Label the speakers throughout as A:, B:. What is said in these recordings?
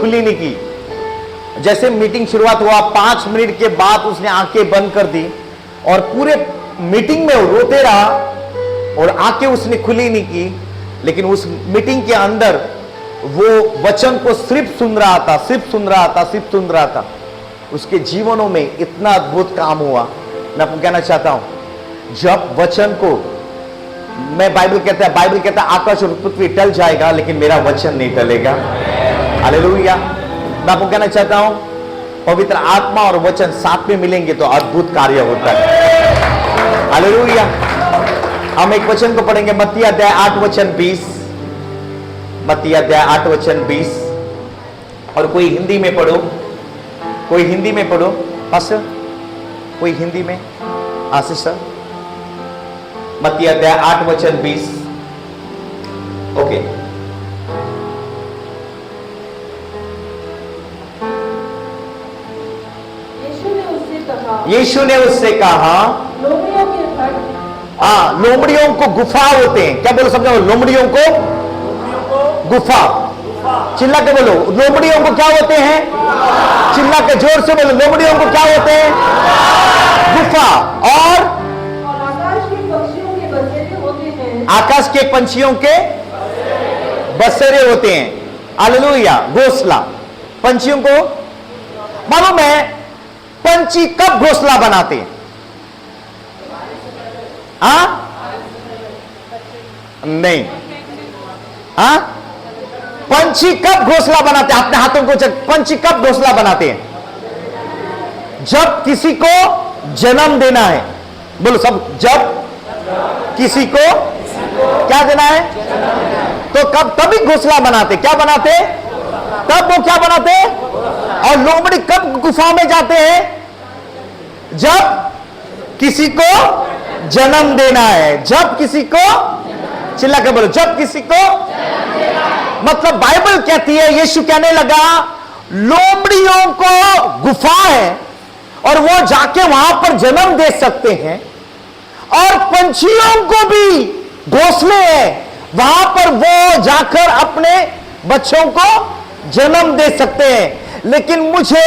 A: खुली नहीं की। जैसे मीटिंग शुरुआत हुआ 5 मिनट के बाद उसने आंखें बंद कर दी और पूरे मीटिंग में रोते रहा और आंखें उसने खुली नहीं की। लेकिन उस मीटिंग के अंदर वो वचन को सिर्फ सुन रहा था, सिर्फ सुन रहा था, सिर्फ सुन रहा था। उसके जीवनों में इतना अद्भुत काम हुआ। मैं आपको कहना चाहता हूं, जब वचन को बाइबल कहता है आकाश और पृथ्वी टल जाएगा लेकिन मेरा वचन नहीं टलेगा। हालेलुया। मैं आपको कहना चाहता हूं, पवित्र आत्मा और वचन साथ में मिलेंगे तो अद्भुत कार्य होता है। हालेलुया। हम एक वचन को पढ़ेंगे, मत्ती अध्याय 8 वचन 20। मत्ती अध्याय 8 वचन 20। और कोई हिंदी में पढ़ो, कोई हिंदी में पढ़ो। पास्टर कोई हिंदी में? सिस्टर। मत्ती अध्याय 8 वचन 20। ओके। यीशु ने उससे कहा,
B: लोमड़ियों के घर,
A: लोमड़ियों को गुफा होते हैं। क्या बोलो, समझो, लोमड़ियों को गुफा। चिल्ला के बोलो, लोमड़ियों को क्या होते हैं? चिल्ला के जोर से बोलो, लोमड़ियों को क्या होते हैं? गुफा। और
B: आकाश के पक्षियों के बसेरे होते हैं।
A: आकाश के पंछियों के बसेरे होते हैं। हालेलुया। घोंसला। पंछियों को मालूम है पंछी कब घोंसला बनाते हैं? नहीं। पंछी कब घोंसला बनाते हैं? अपने हाथों को चेक। पंछी कब घोंसला बनाते हैं? जब किसी को जन्म देना है। बोलो सब, जब किसी को क्या देना है तो तभी घोंसला बनाते। क्या बनाते? तब वो क्या बनाते? और लोमड़ी कब गुफा में जाते हैं? जब किसी को जन्म देना है। जब किसी को, चिल्ला के बोलो, जब किसी को। मतलब बाइबल कहती है, यीशु कहने लगा लोमड़ियों को गुफा है और वो जाके वहां पर जन्म दे सकते हैं, और पंछियों को भी घोंसले हैं, वहां पर वो जाकर अपने बच्चों को जन्म दे सकते हैं। लेकिन मुझे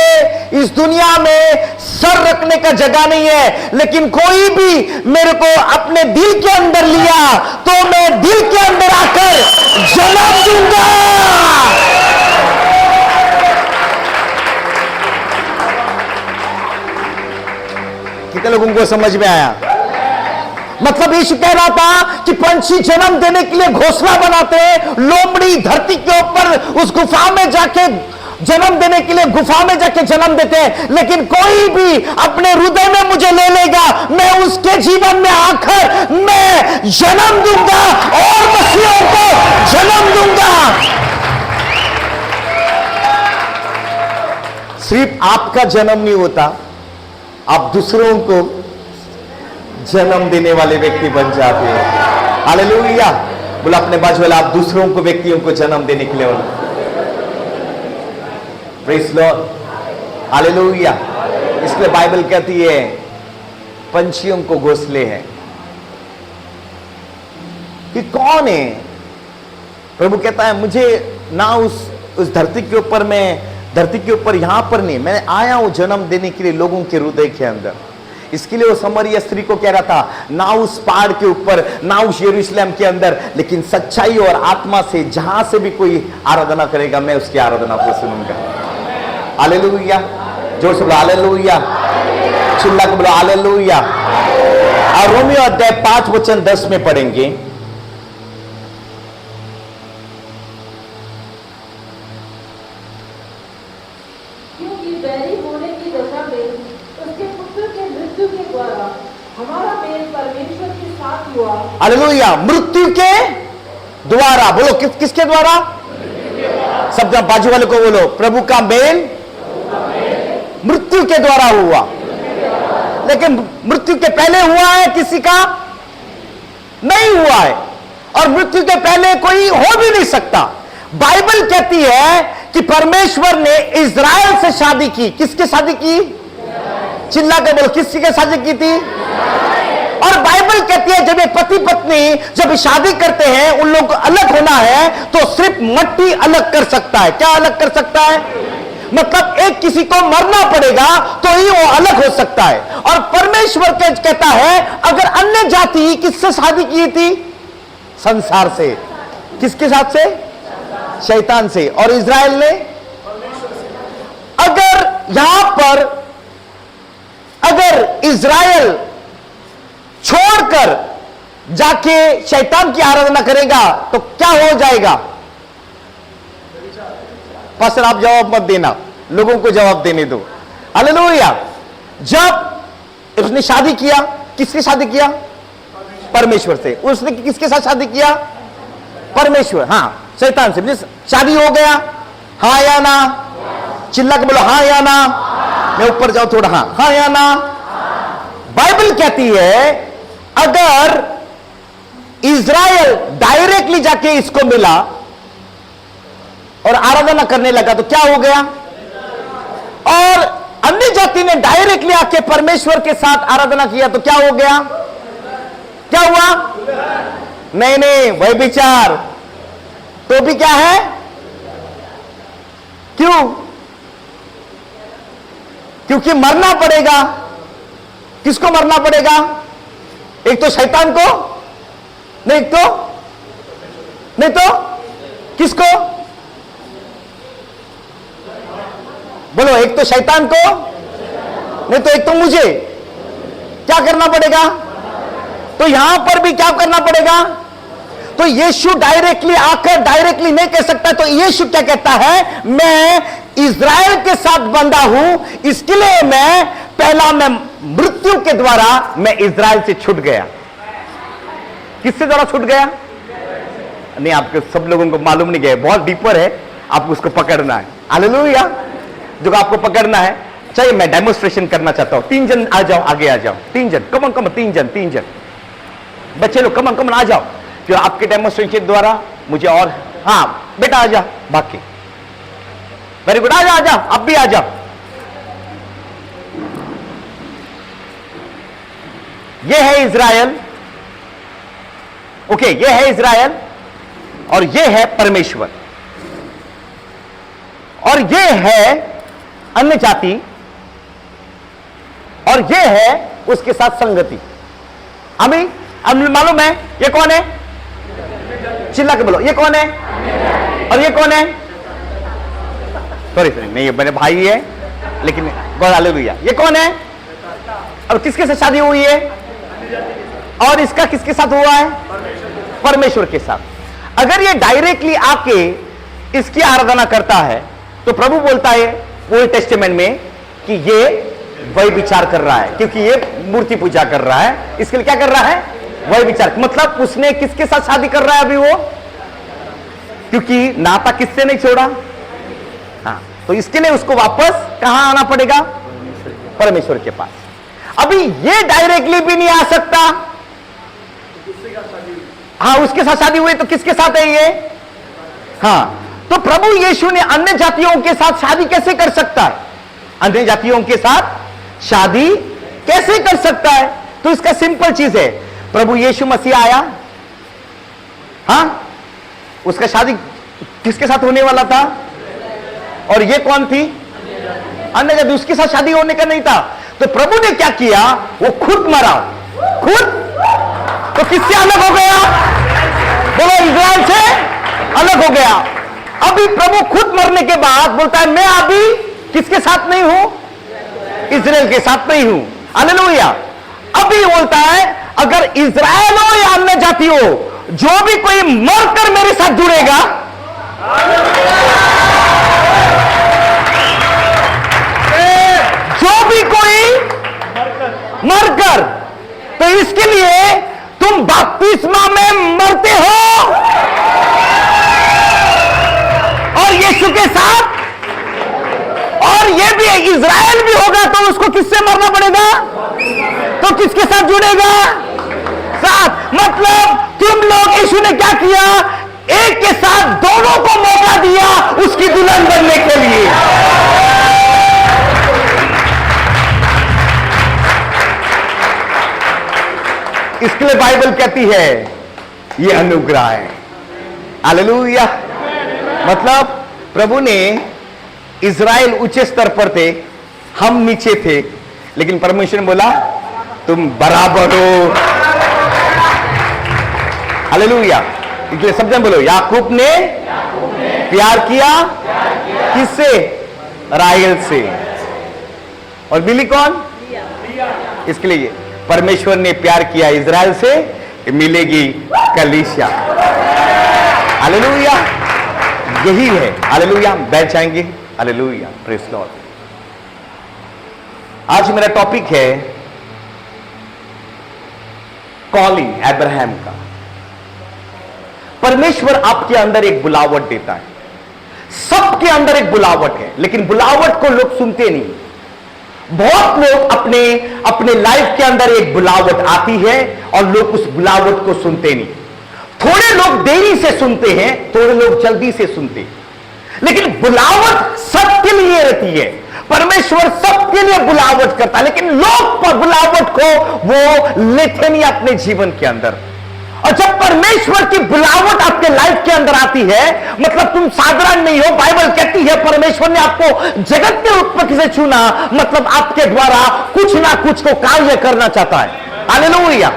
A: इस दुनिया में सर रखने का जगह नहीं है, लेकिन कोई भी मेरे को अपने दिल के अंदर लिया तो मैं दिल के अंदर आकर जन्म दूंगा। कितने लोगों को समझ में आया? मतलब यीशु कह रहा था कि पंछी जन्म देने के लिए घोंसला बनाते हैं, लोमड़ी धरती के ऊपर उस गुफा में जाके जन्म देने के लिए गुफा में जाके जन्म देते हैं। लेकिन कोई भी अपने हृदय में मुझे ले लेगा, मैं उसके जीवन में आकर मैं जन्म दूंगा और मसीहों को जन्म दूंगा। सिर्फ आपका जन्म नहीं होता, आप दूसरों को जन्म देने वाले व्यक्ति बन जाते हैं। हालेलुया। बोला अपने बाजू वाला, आप दूसरों को, व्यक्तियों को जन्म देने के लिए हो। Praise Lord. हालेलुया। इसलिए बाइबल कहती है पंछियों को घोंसले हैं। कि कौन है? प्रभु कहता है मुझे ना उस धरती के ऊपर, मैं धरती के ऊपर यहां पर नहीं, मैं आया हूं जन्म देने के लिए लोगों के हृदय के अंदर। इसके लिए वो समरिया स्त्री को कह रहा था, ना उस पहाड़ के ऊपर, ना उस यरूशलेम के अंदर, लेकिन सच्चाई और आत्मा से जहां से भी कोई आराधना करेगा मैं उसकी आराधना को सुनूंगा। हालेलुया। जोर से बोलो हालेलुया। चिल्ला के बोलो हालेलुया। और रोमियो अध्याय 5 वचन 10 में पढ़ेंगे।
B: क्योंकि बैरी होने की दशा में उसके पुत्र के मृत्यु के द्वारा हमारा मेल परमेश्वर के साथ हुआ।
A: हालेलुया। मृत्यु के द्वारा। बोलो किसके द्वारा? सब बाजू वाले को बोलो, प्रभु का मेल मृत्यु के द्वारा हुआ। लेकिन मृत्यु के पहले हुआ है किसी का? नहीं हुआ है, और मृत्यु के पहले कोई हो भी नहीं सकता। बाइबल कहती है कि परमेश्वर ने इज़राइल से शादी की। किसकी शादी की? चिल्ला के बोलो, किसकी शादी की थी? और बाइबल कहती है जब ये पति पत्नी जब शादी करते हैं उन लोगों को अलग होना है तो सिर्फ मट्टी अलग कर सकता है। क्या अलग कर सकता है? मतलब एक किसी को मरना पड़ेगा तो ही वो अलग हो सकता है। और परमेश्वर कहता है अगर अन्य जाति किससे शादी की थी? संसार से। किसके साथ से? शैतान से। और इज़राइल ने अगर यहां पर अगर इज़राइल छोड़कर जाके शैतान की आराधना करेगा तो क्या हो जाएगा? पास्टर आप जवाब मत देना, लोगों को जवाब देने दो। हालेलुया। जब उसने शादी किया, किसकी शादी किया? परमेश्वर से। उसने किसके साथ शादी किया? परमेश्वर, हां शैतान से। शादी हो गया, हां या ना? चिल्ला के बोलो हां या ना। मैं ऊपर जाऊं थोड़ा, हां या ना। बाइबल कहती है अगर इज़राइल डायरेक्टली जाके इसको मिला और आराधना करने लगा तो क्या हो गया? और अन्य जाति ने डायरेक्टली आके परमेश्वर के साथ आराधना किया तो क्या हो गया? क्या हुआ? नहीं नहीं, वही विचार तो भी क्या है? क्यों? क्योंकि मरना पड़ेगा। किसको मरना पड़ेगा? एक तो शैतान को, नहीं तो किसको? बोलो, एक तो शैतान को, नहीं तो एक तो मुझे। क्या करना पड़ेगा? तो यहां पर भी क्या करना पड़ेगा? तो यीशु डायरेक्टली आकर डायरेक्टली नहीं कह सकता। तो यीशु क्या कहता है? मैं इज़राइल के साथ बंधा हूं, इसके लिए मैं मृत्यु के द्वारा मैं इज़राइल से छूट गया। किससे द्वारा छूट गया? नहीं, आपके सब लोगों को मालूम नहीं गया, बहुत डीपर है, आपको उसको पकड़ना है। हालेलुया। जो आपको पकड़ना है, चाहिए मैं डेमोन्स्ट्रेशन करना चाहता हूं। 3 जन आ जाओ, आगे आ जाओ। 3 जन, कम 3 जन बच्चे लोग, कम आ जाओ। जो आपके डेमोन्स्ट्रेशन द्वारा मुझे और, हां बेटा आ जा, बाकी वेरी गुड, आ जा, अब भी आ जाओ। ये है इज़राइल, ओके, ये है इज़राइल और ये है परमेश्वर और ये है अन्य जाति और ये है उसके साथ संगति। अभी अब मालूम है ये कौन है? चिल्ला के बोलो, ये कौन है? और ये कौन है? सॉरी नहीं, ये मेरे भाई है, लेकिन गॉड हालेलुया। ये कौन है? अब किसके साथ शादी हुई है? और इसका किसके साथ हुआ है? परमेश्वर के साथ। अगर ये डायरेक्टली आके इसकी आराधना करता है तो प्रभु बोलता है ओल्ड टेस्टामेंट में कि ये वही विचार कर रहा है, क्योंकि ये मूर्ति पूजा कर रहा है, इसके लिए क्या कर रहा है? वही विचार। मतलब उसने किसके साथ शादी कर रहा है अभी वो? क्योंकि नाता किससे नहीं छोड़ा। हाँ, तो इसके लिए उसको वापस कहां आना पड़ेगा? परमेश्वर के पास। अभी ये डायरेक्टली भी नहीं आ सकता। हाँ, उसके साथ शादी हुई तो किसके साथ है ये? हाँ, तो प्रभु यीशु ने अन्य जातियों के साथ शादी कैसे कर सकता है? अन्य जातियों के साथ शादी कैसे कर सकता है? तो इसका सिंपल चीज है, प्रभु यीशु मसीह आया, हाँ, उसका शादी किसके साथ होने वाला था? और ये कौन थी? अन्य जाति। उसके साथ शादी होने का नहीं था। तो प्रभु ने क्या किया? वो खुद मरा, खुद। तो किससे अलग हो गया? बोलो, इज़राइल से अलग हो गया। अभी प्रभु खुद मरने के बाद बोलता है मैं अभी किसके साथ नहीं हूं? इज़राइल के साथ नहीं हूं। हालेलुया। अभी बोलता है अगर इज़राइल हो या अन्य जाति हो, जो भी कोई मरकर मेरे साथ जुड़ेगा, जो भी कोई मरकर, तो इसके लिए तुम बपतिस्मा में मरते हो और यीशु के साथ, और ये भी इज़राइल भी होगा तो उसको किससे मरना पड़ेगा? तो किसके साथ जुड़ेगा? साथ। मतलब तुम लोग, यीशु ने क्या किया? एक के साथ दोनों को मौका दिया उसकी दुल्हन बनने के लिए। में बाइबल कहती है ये अनुग्रह है। हालेलुया। मतलब प्रभु ने, इज़राइल ऊंचे स्तर पर थे, हम नीचे थे, लेकिन परमेश्वर ने बोला तुम बराबर हो। हालेलुया। इसलिए सब जन बोलो, याकूब ने प्यार किया किससे? राहेल से। और मिली कौन? इसके लिए परमेश्वर ने प्यार किया इज़राइल से, मिलेगी कलीसिया। हालेलुया। यही है। हालेलुया। बैठ जाएंगे। हालेलुया। Praise Lord. आज मेरा टॉपिक है कॉलिंग अब्राहम का। परमेश्वर आपके अंदर एक बुलावट देता है। सबके अंदर एक बुलावट है, लेकिन बुलावट को लोग सुनते नहीं। बहुत लोग अपने लाइफ के अंदर एक बुलावट आती है और लोग उस बुलावट को सुनते नहीं। थोड़े लोग देरी से सुनते हैं, थोड़े लोग जल्दी से सुनते हैं, लेकिन बुलावट सबके लिए रहती है। परमेश्वर सबके लिए बुलावट करता है, लेकिन लोग बुलावट को वो लेते नहीं अपने जीवन के अंदर। और जब परमेश्वर की बुलावट आपके लाइफ के अंदर आती है, मतलब तुम साधारण नहीं हो। बाइबल कहती है परमेश्वर ने आपको जगत के उत्पत्ति से चुना, मतलब आपके द्वारा कुछ ना कुछ को कार्य करना चाहता है। हालेलुया।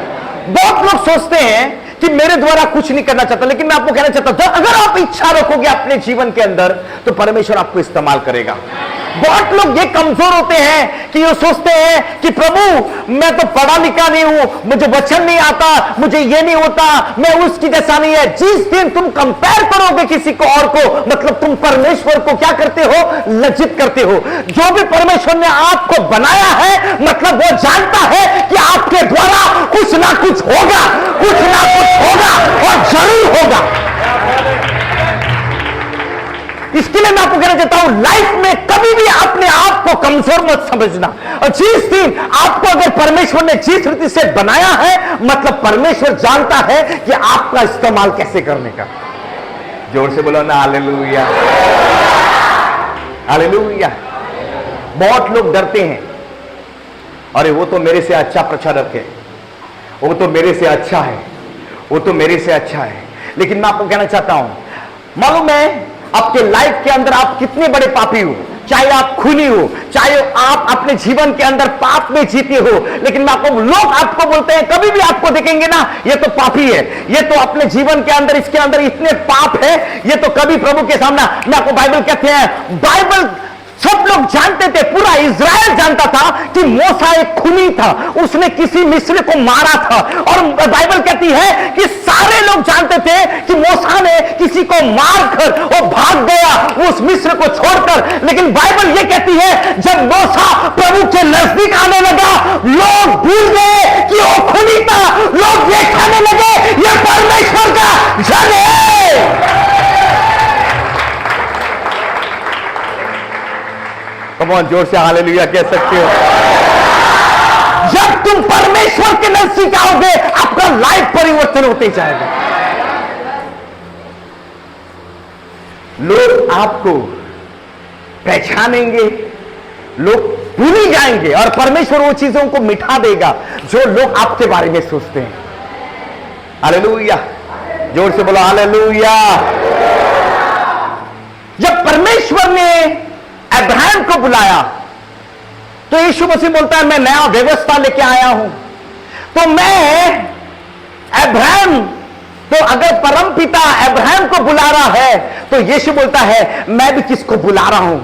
A: बहुत लोग सोचते हैं कि मेरे द्वारा कुछ नहीं करना चाहता, लेकिन मैं आपको कहना चाहता हूं, अगर आप इच्छा रखोगे अपने जीवन के अंदर, तो परमेश्वर आपको इस्तेमाल करेगा। बहुत लोग ये कमजोर होते हैं कि ये सोचते हैं कि प्रभु मैं तो पढ़ा लिखा नहीं हूं, मुझे वचन नहीं आता, मुझे ये नहीं होता, मैं उसकी जैसा नहीं है। जिस दिन तुम कंपेयर करोगे किसी को और को, मतलब तुम परमेश्वर को क्या करते हो? लज्जित करते हो। जो भी परमेश्वर ने आपको बनाया है, मतलब वो जानता है कि आपके द्वारा कुछ ना कुछ होगा, कुछ ना कुछ होगा और जरूर होगा। इसके लिए मैं आपको कहना चाहता हूं, लाइफ में कभी भी अपने आप को कमजोर मत समझना। और जिस दिन आपको अगर परमेश्वर ने जिस रीति से बनाया है, मतलब परमेश्वर जानता है कि आपका इस्तेमाल कैसे करने का। जोर से बोलो ना हालेलुया। हालेलुया। बहुत लोग डरते हैं, अरे वो तो मेरे से अच्छा प्रचारक है, वो तो मेरे से अच्छा है, वो तो मेरे से अच्छा है। लेकिन मैं आपको कहना चाहता हूं, मालूम है आपके लाइफ के अंदर आप कितने बड़े पापी हो, चाहे आप खूनी हो, चाहे आप अपने जीवन के अंदर पाप में जीते हो, लेकिन मैं आपको, लोग आपको बोलते हैं, कभी भी आपको देखेंगे ना, ये तो पापी है, ये तो अपने जीवन के अंदर, इसके अंदर इतने पाप है, ये तो कभी प्रभु के सामने। मैं आपको बाइबल कहते हैं, बाइबल सब लोग जानते थे, पूरा इज़राइल जानता था कि मूसा एक खूनी था, उसने किसी मिस्र को मारा था। और बाइबल कहती है कि सारे लोग जानते थे कि मूसा ने किसी को मारकर वो भाग गया उस मिस्र को छोड़कर। लेकिन बाइबल ये कहती है, जब मूसा प्रभु के नजदीक आने लगा, लोग भूल गए कि वो खूनी था, लोग ये कहने लगे ये परमेश्वर का जन है। कौन जोर से हालेलुया कह सकते हो? जब तुम परमेश्वर के नजदीक आओगे, आपका लाइफ परिवर्तन होते जाएगा। लोग आपको पहचानेंगे, लोग भूल ही जाएंगे, और परमेश्वर वो चीजों को मिटा देगा जो लोग आपके बारे में सोचते हैं। हालेलुया। जोर से बोलो हालेलुया। जब परमेश्वर ने अब्राहम को बुलाया, तो यीशु मसीह बोलता है मैं नया व्यवस्था लेके आया हूं। तो मैं अब्राहम, तो अगर परमपिता अब्राहम को बुला रहा है, तो यीशु बोलता है मैं भी किसको बुला रहा हूं,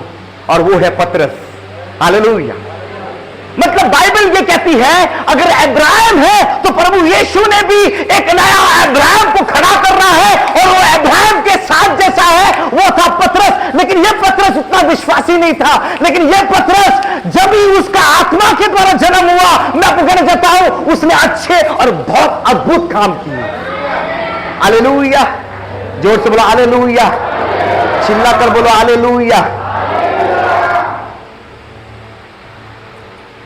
A: और वो है पतरस। हालेलुया। मतलब बाइबल ये कहती है, अगर अब्राहम है तो प्रभु यीशु ने भी एक नया अब्राहम को खड़ा करना है, और वो अब्राहम के साथ जैसा है वो था पतरस। लेकिन ये पतरस उतना विश्वासी नहीं था, लेकिन ये पतरस जब ही उसका आत्मा के द्वारा जन्म हुआ, मैं आपको कहना चाहता हूं, उसने अच्छे और बहुत अद्भुत काम किए। हालेलुया। जोर से बोलो हालेलुया। चिल्लाकर बोलो हालेलुया।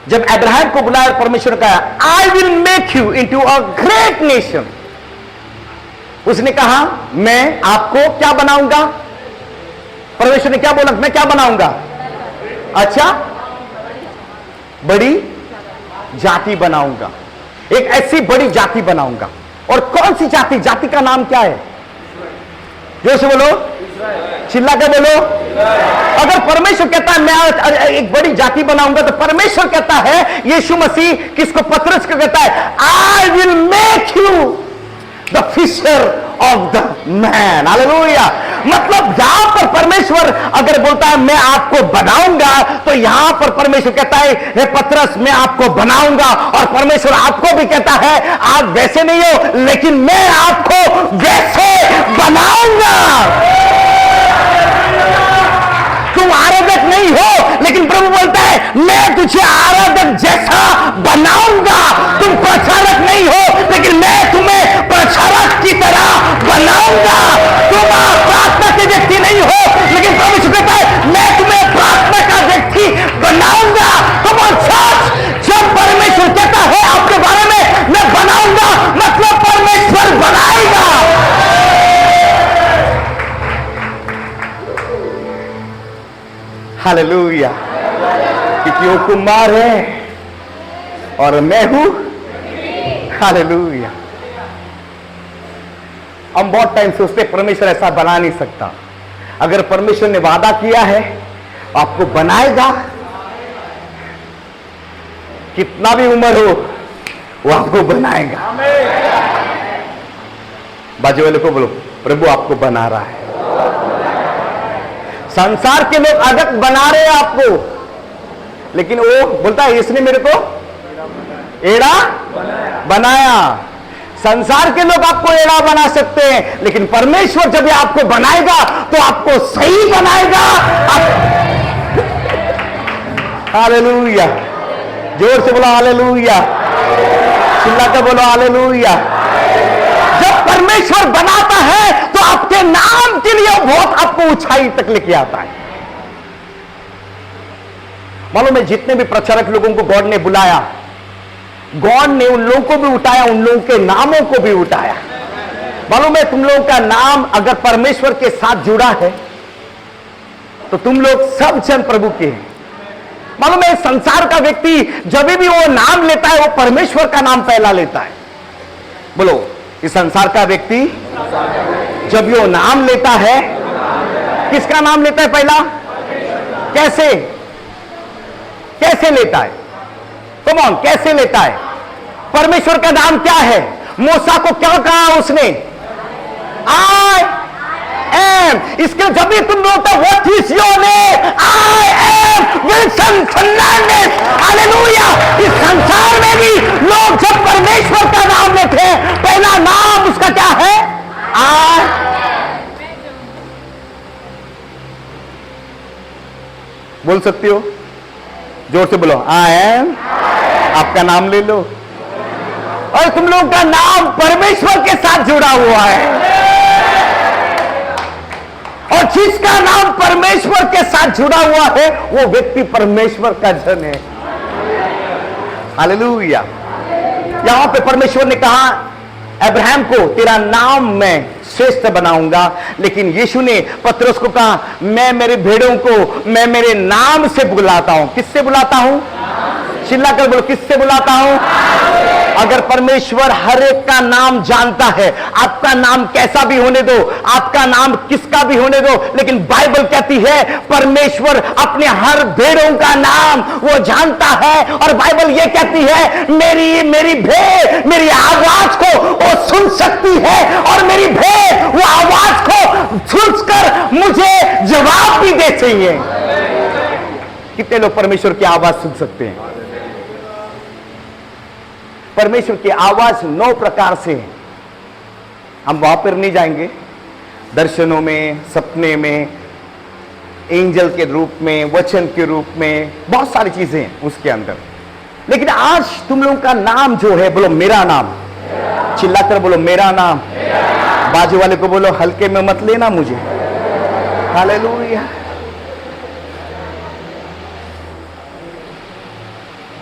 A: जब अब्राहम को बुलाया, परमेश्वर ने कहा आई will make you into a great nation. उसने कहा मैं आपको क्या बनाऊंगा? परमेश्वर ने क्या बोला? मैं क्या बनाऊंगा? अच्छा, बड़ी जाति बनाऊंगा। एक ऐसी बड़ी जाति बनाऊंगा। और कौन सी जाति? जाति का नाम क्या है? जोर से बोलो, चिल्ला के बोलो। अगर परमेश्वर कहता है मैं एक बड़ी जाति बनाऊंगा, तो परमेश्वर कहता है, यीशु मसीह किसको? पतरस को कहता है, I will make you the fisher of the man. Hallelujah. मतलब यहां पर परमेश्वर अगर बोलता है मैं आपको बनाऊंगा, तो यहां पर परमेश्वर कहता है, हे पतरस मैं आपको बनाऊंगा। और परमेश्वर आपको भी कहता है, आप वैसे नहीं हो, लेकिन मैं आपको वैसे बनाऊंगा। तुम आराधक नहीं हो, लेकिन प्रभु बोलता है मैं तुझे आराधक जैसा बनाऊंगा। तुम प्रचारक नहीं हो, लेकिन मैं तुम्हें प्रचारक की तरह बनाऊंगा। तुम प्रार्थना के व्यक्ति नहीं हो, लेकिन प्रभु कहता है मैं तुम्हें प्रार्थना का व्यक्ति बनाऊंगा। तुम सच जब परमेश्वर कहता है आपके बारे में मैं बनाऊंगा, मतलब परमेश्वर बनाएगा। हालेलुया। क्योंकि वो कुमार है और मैं हूं। हालेलुया। हम बहुत टाइम सोचते परमेश्वर ऐसा बना नहीं सकता। अगर परमेश्वर ने वादा किया है आपको बनाएगा, कितना भी उम्र हो वो आपको बनाएगा। बाजू वाले को बोलो, प्रभु आपको बना रहा है। संसार के लोग अदक बना रहे हैं आपको, लेकिन वो बोलता है इसने मेरे को एड़ा बनाया। संसार के लोग आपको एड़ा बना सकते हैं, लेकिन परमेश्वर जब आपको बनाएगा तो आपको सही बनाएगा। हालेलुया। जोर से बोलो हालेलुया। चिल्ला कर बोलो हालेलुया। जब परमेश्वर बनाता है तो आपके नाम के लिए बहुत आपको ऊंचाई तक लेके आता है। मालूम है जितने भी प्रचारक लोगों को गॉड ने बुलाया, गॉड ने उन लोगों को भी उठाया, उन लोगों के नामों को भी उठाया। मालूम है तुम लोगों का नाम अगर परमेश्वर के साथ जुड़ा है तो तुम लोग सब जन प्रभु के हैं। मालूम है संसार का व्यक्ति जब भी वो नाम लेता है वो परमेश्वर का नाम पहला लेता है। बोलो, इस संसार का व्यक्ति जब वो नाम लेता है किसका नाम लेता है पहला? कैसे कैसे लेता है? कम ऑन, कैसे लेता है? परमेश्वर का नाम क्या है? मूसा को क्या कहा उसने? I am. इसके जब भी तुम बोलते what is your name? I am Wilson Fernandes. Hallelujah. इस संसार में भी लोग जब परमेश्वर का नाम लेते हैं पहला नाम उसका क्या है? आई। बोल सकती हो? जोर से बोलो आई एम। आपका नाम ले लो। और तुम लोग का नाम परमेश्वर के साथ जुड़ा हुआ है, और जिसका नाम परमेश्वर के साथ जुड़ा हुआ है वो व्यक्ति परमेश्वर का जन है। हालेलुया। यहां पे परमेश्वर ने कहा अब्राहम को तेरा नाम मैं श्रेष्ठ बनाऊंगा, लेकिन यीशु ने पतरस को कहा मैं मेरे भेड़ों को मैं मेरे नाम से बुलाता हूं। किससे बुलाता हूं? चिल्ला कर बोलो, किससे बुलाता हूं? अगर परमेश्वर हर एक का नाम जानता है, आपका नाम कैसा भी होने दो, आपका नाम किसका भी होने दो, लेकिन बाइबल कहती है परमेश्वर अपने हर भेड़ों का नाम वो जानता है। और बाइबल ये कहती है मेरी भेड़ मेरी आवाज को वो सुन सकती है, और मेरी भेड़ वो आवाज को सुनकर मुझे जवाब भी दे चाहिए। कितने लोग परमेश्वर की आवाज सुन सकते हैं? परमेश्वर की आवाज 9 प्रकार से है। हम वहां पर नहीं जाएंगे। दर्शनों में, सपने में, एंजल के रूप में, वचन के रूप में, बहुत सारी चीजें हैं उसके अंदर। लेकिन आज तुम लोगों का नाम जो है, बोलो मेरा नाम। चिल्लाकर बोलो मेरा नाम। बाजू वाले को बोलो हल्के में मत लेना मुझे। हालेलुया।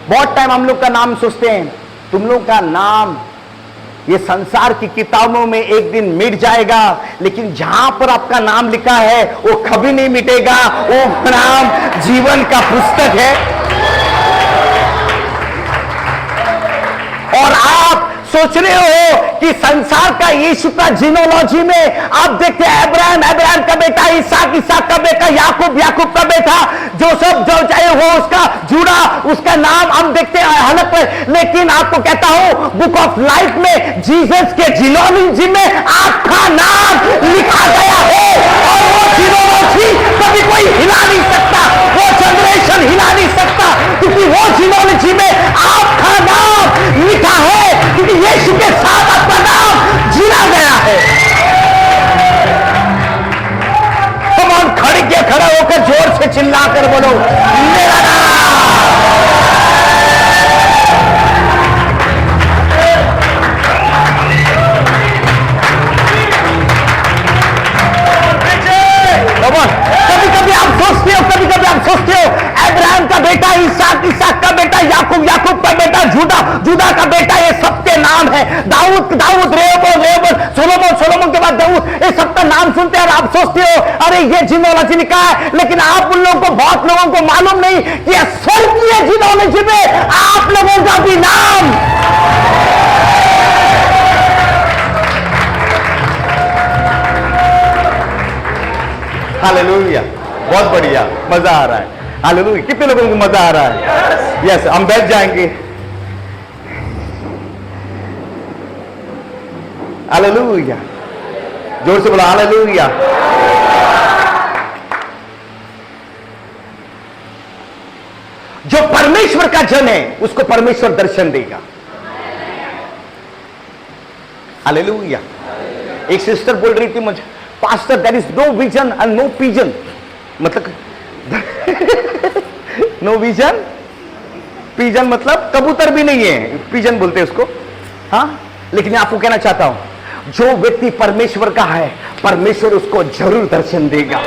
A: बहुत टाइम हम लोग का नाम सोचते हैं, तुम लोग का नाम ये संसार की किताबों में एक दिन मिट जाएगा, लेकिन जहां पर आपका नाम लिखा है वो कभी नहीं मिटेगा। वो नाम जीवन का पुस्तक है। और आप सोच रहे हो कि संसार का यीशु का जीनोलॉजी में आप देखते हैं अब्राहम का बेटा, इसहाक का बेटा, याकूब का बेटा, जोसेफ जो चाहे हो उसका जूड़ा, उसका नाम हम देखते हैं हलक पर। लेकिन आपको कहता हूं बुक ऑफ लाइफ में जीसस के जीनोलॉजी में आपका नाम लिखा गया है और वो जीनोलॉजी कभी कोई हिला नहीं सकता, वो जनरेशन हिला नहीं सकता, क्योंकि वो जीनोलॉजी में आपका नाम लिखा है, क्योंकि यीशु के साथ आपका नाम जुड़ा गया है। हम खड़े होकर जोर से चिल्लाकर बोलो मेरा नाम। कभी कभी आप सोचते हो अब्राहम का बेटा, इसहाक का बेटा, याकूब का बेटा, जूदा का बेटा, ये सबके नाम है। दाऊद, रेहोबोम, सोलोमन के बाद दाऊद, ये सबका नाम सुनते हैं और आप सोचते हो अरे ये जीनोलॉजी लिखा है। लेकिन आप उन लोगों को, बहुत लोगों को मालूम नहीं कि स्वर्गीय जीनोलॉजी में आप लोगों का भी नाम। हालेलुया, बहुत बढ़िया, मजा आ रहा है। हालेलुया, कितने लोगों को मजा आ रहा है? यस, हम बैठ जाएंगे। हालेलुया, जोर से बोला हालेलुया। जो परमेश्वर का जन है उसको परमेश्वर दर्शन देगा। हालेलुया। एक सिस्टर बोल रही थी मुझे, pastor there is no vision and no pigeon, मतलब नो विजन, पिजन मतलब कबूतर भी नहीं है, पिजन बोलते हैं उसको। हाँ, लेकिन मैं आपको कहना चाहता हूं जो व्यक्ति परमेश्वर का है, परमेश्वर उसको जरूर दर्शन देगा।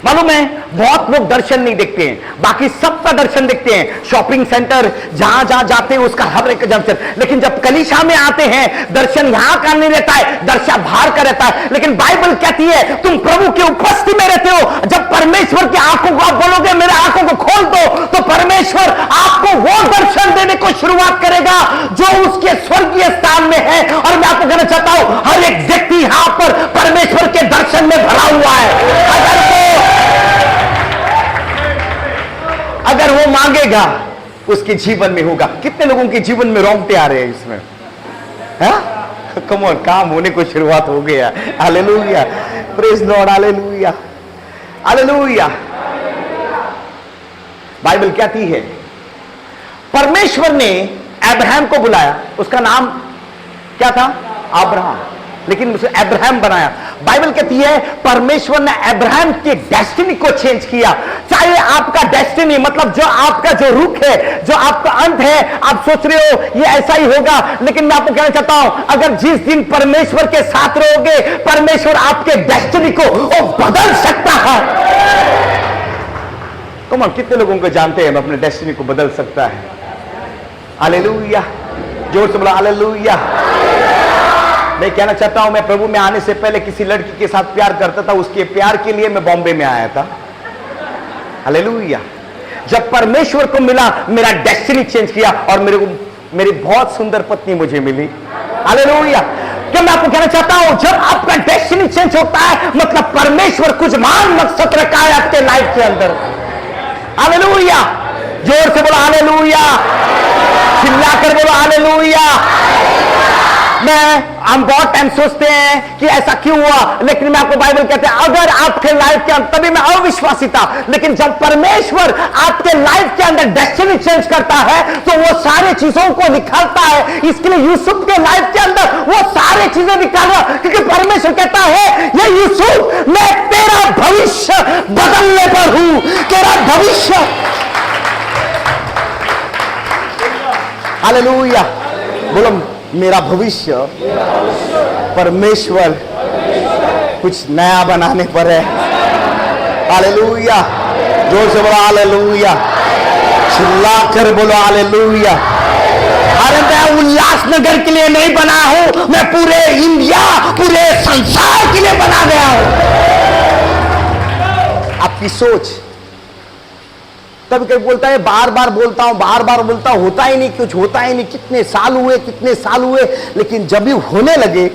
A: मालूम है बहुत लोग दर्शन नहीं देखते हैं, बाकी सबका दर्शन देखते हैं। शॉपिंग सेंटर जहां जहां जाते हैं उसका हर एक दर्शन, लेकिन जब कलीसिया में आते हैं दर्शन यहां का नहीं रहता है, दर्शन बाहर का रहता है। लेकिन बाइबल कहती है तुम प्रभु के उपस्थिति में रहते हो। जब परमेश्वर की आंखों को आप बोलोगे मेरे आंखों को खोल दो, तो परमेश्वर आपको वो दर्शन देने को शुरुआत करेगा जो उसके स्वर्गीय स्थान में है। और मैं आपको कहना चाहता हूं हर एक व्यक्ति यहां पर परमेश्वर के दर्शन में भरा हुआ है। अगर वो मांगेगा उसके जीवन में होगा। कितने लोगों के जीवन में रोंगटे आ रहे हैं इसमें? कम ऑन, काम होने को शुरुआत हो गया। Hallelujah, praise Lord, hallelujah, hallelujah. Bible कहती है परमेश्वर ने अब्राहम को बुलाया, उसका नाम क्या था? अब्राहम, लेकिन उसे अब्राहम बनाया। बाइबल कहती है परमेश्वर ने अब्राहम के डेस्टिनी को चेंज किया। चाहे आपका डेस्टिनी मतलब जो आपका जो रुख है, जो आपका अंत है, आप सोच रहे हो ये ऐसा ही होगा, लेकिन मैं आपको कहना चाहता हूं अगर जिस दिन परमेश्वर के साथ रहोगे परमेश्वर आपके डेस्टिनी को वो बदल सकता है। कम ऑन, कितने लोगों को जानते हैं अपने डेस्टिनी को बदल सकता है? हालेलुया, जोर से बोला हालेलुया। मैं कहना चाहता हूं मैं प्रभु में आने से पहले किसी लड़की के साथ प्यार करता था, उसके प्यार के लिए मैं बॉम्बे में आया था। हालेलुया। जब परमेश्वर को मिला मेरा डेस्टिनी चेंज किया और मेरी बहुत सुंदर पत्नी मुझे मिली। हालेलुया। क्या मैं आपको कहना चाहता हूं जब आपका डेस्टिनी चेंज होता है मतलब परमेश्वर कुछ महान मकसद रखा है आपके लाइफ के अंदर। हालेलुया, जोर से बोलो हालेलुया, चिल्लाकर बोलो हालेलुया। हम बहुत टाइम सोचते हैं कि ऐसा क्यों हुआ, लेकिन मैं आपको बाइबल कहते हैं अगर आपके लाइफ के अंदर, तभी मैं अविश्वासी था, लेकिन जब परमेश्वर आपके लाइफ के अंदर डेस्टिनी चेंज करता है तो वो सारी चीजों को निकालता है। इसके लिए यूसुफ के लाइफ के अंदर वो सारी चीजें निकाला, क्योंकि परमेश्वर कहता है ये यूसुफ मैं तेरा भविष्य बदलने पर हूं, तेरा भविष्य। हालेलुया, बोलो मेरा भविष्य परमेश्वर कुछ नया बनाने पर है। हालेलुया, जोर से बोलो हालेलुया, चिल्ला कर बोलो हालेलुया। अरे मैं उल्लासनगर के लिए नहीं बना हूं, मैं पूरे इंडिया, पूरे संसार के लिए बना गया हूं। आपकी सोच कभी कभी बोलता है बार बार बोलता हूं, बार बार बोलता हूं, होता ही नहीं, कुछ होता ही नहीं, कितने साल हुए, लेकिन जब भी होने लगे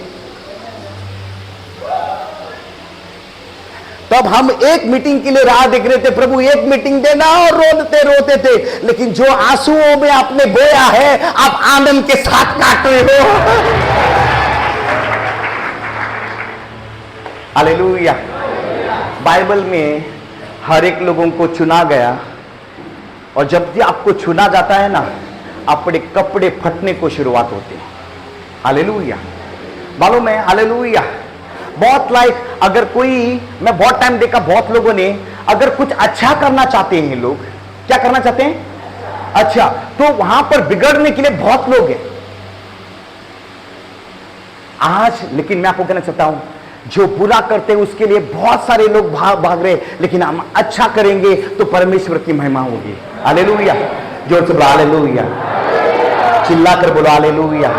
A: तब हम एक मीटिंग के लिए राह देख रहे थे, प्रभु एक मीटिंग देना, और रोते थे। लेकिन जो आंसुओं में आपने बोया है आप आनंद के साथ काट रहे हो। हालेलुया। बाइबल में हर एक लोगों को चुना गया, और जब भी आपको चुना जाता है ना, अपने कपड़े फटने को शुरुआत होते हैं। हालेलुया। मालूम है? हालेलुया। बहुत अगर कोई, मैं बहुत टाइम देखा बहुत लोगों ने, अगर कुछ अच्छा करना चाहते हैं, लोग क्या करना चाहते हैं? अच्छा, तो वहां पर बिगड़ने के लिए बहुत लोग हैं आज। लेकिन मैं आपको कहना चाहता हूं, जो बुरा करते हैं उसके लिए बहुत सारे लोग भाग रहे, लेकिन हम अच्छा करेंगे तो परमेश्वर की महिमा होगी। हालेलुया। जोर से बोलो हालेलुया। चिल्ला कर बोलो हालेलुया।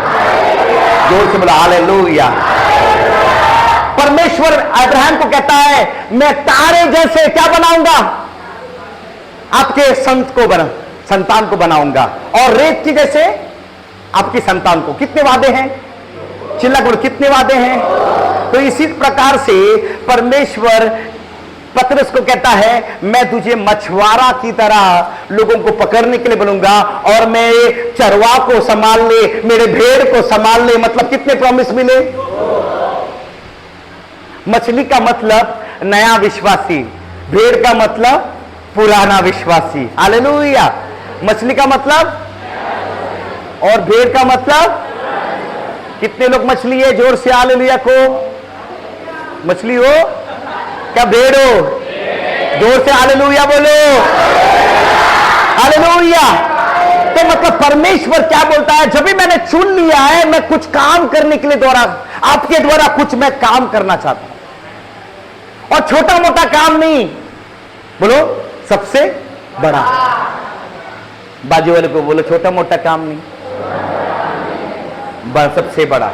A: जोर से बोलो हालेलुया। परमेश्वर अब्राहम को कहता है, मैं तारे जैसे क्या बनाऊंगा? आपके संतान को बनाऊंगा, और रेत की जैसे आपकी संतान को। कितने वादे हैं? चिल्ला करो, कितने वादे हैं? तो इसी प्रकार से परमेश्वर पतरस को कहता है, मैं तुझे मछुआरा की तरह लोगों को पकड़ने के लिए बनूंगा, और मैं चरवा को संभाल ले, मेरे भेड़ को संभाल ले। मतलब कितने प्रॉमिस मिले? मछली का मतलब नया विश्वासी, भेड़ का मतलब पुराना विश्वासी। हालेलुया। मछली का मतलब और भेड़ का मतलब। कितने लोग मछली है? जोर से हालेलुया को। मछली हो क्या भेड़ हो? जोर से हालेलुया बोलो। हालेलुया। तो मतलब परमेश्वर क्या बोलता है, जब भी मैंने चुन लिया है, मैं कुछ काम करने के लिए द्वारा, आपके द्वारा कुछ मैं काम करना चाहता हूं, और छोटा मोटा काम नहीं, बोलो सबसे बड़ा। बाजू वाले को बोलो छोटा मोटा काम नहीं, सबसे बड़ा।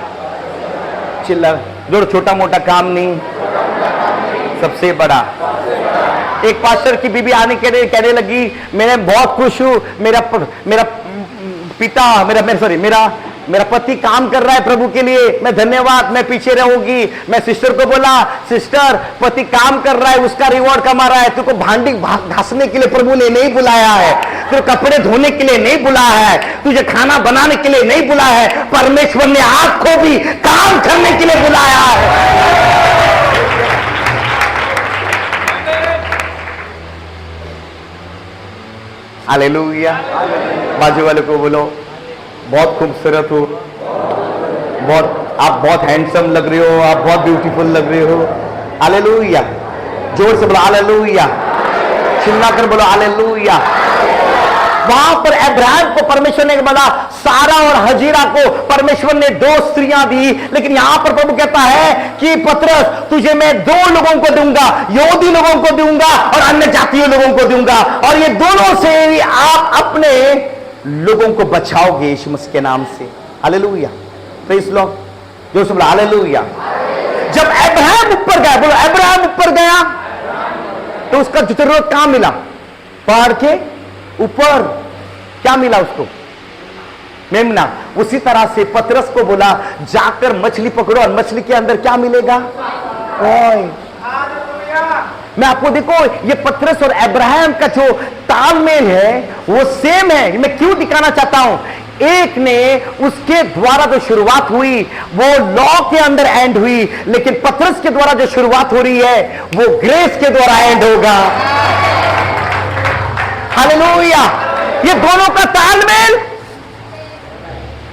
A: चिल्ला जोड़, छोटा मोटा काम नहीं, सबसे बड़ा। एक पास्टर की बीबी आने के लिए कहने लगी, मैं बहुत खुश हूं, मेरा पति काम कर रहा है प्रभु के लिए, मैं धन्यवाद, मैं पीछे रहूंगी। मैं सिस्टर को बोला, सिस्टर पति काम कर रहा है, उसका रिवॉर्ड कमा रहा है, तुझको भांडी घासने के लिए प्रभु ने नहीं बुलाया है, तुझे कपड़े धोने के लिए नहीं बुलाया है, तुझे खाना बनाने के लिए नहीं बुलाया है, परमेश्वर ने आपको भी काम करने के लिए बुलाया है। हालेलुया। बाजू वाले को बोलो, बहुत खूबसूरत हो, आप बहुत हैंडसम लग रहे हो, आप बहुत ब्यूटीफुल लग रहे हो। हालेलुया। जोर से बोलो हालेलुया। चिल्ला कर बोलो हालेलुया। वहां पर अब्राहम को परमेश्वर ने बोला, सारा और हजीरा को परमेश्वर ने 2 स्त्रियां दी, लेकिन यहां पर प्रभु कहता है कि पतरस, तुझे मैं 2 लोगों को दूंगा, यहूदी लोगों को दूंगा और अन्य जातीय लोगों को दूंगा, और ये दोनों से आप अपने लोगों को बचाओगे यीशु मसीह के नाम से। हालेलुया। Praise Lord. जो सब हालेलुया। जब अब्राहम ऊपर गया, बोलो अब्राहम ऊपर गया, तो उसका जरूरत कहां मिला? पहाड़ के ऊपर। क्या मिला उसको? मेमना। उसी तरह से पतरस को बोला, जाकर मछली पकड़ो, और मछली के अंदर क्या मिलेगा? ओए। मैं आपको देखो, ये पतरस और अब्राहम का जो तालमेल है वो सेम है। मैं क्यों दिखाना चाहता हूं, एक ने उसके द्वारा जो शुरुआत हुई वो लॉ के अंदर एंड हुई, लेकिन पतरस के द्वारा जो शुरुआत हो रही है वो ग्रेस के द्वारा एंड होगा। हालेलुया। ये दोनों का तालमेल,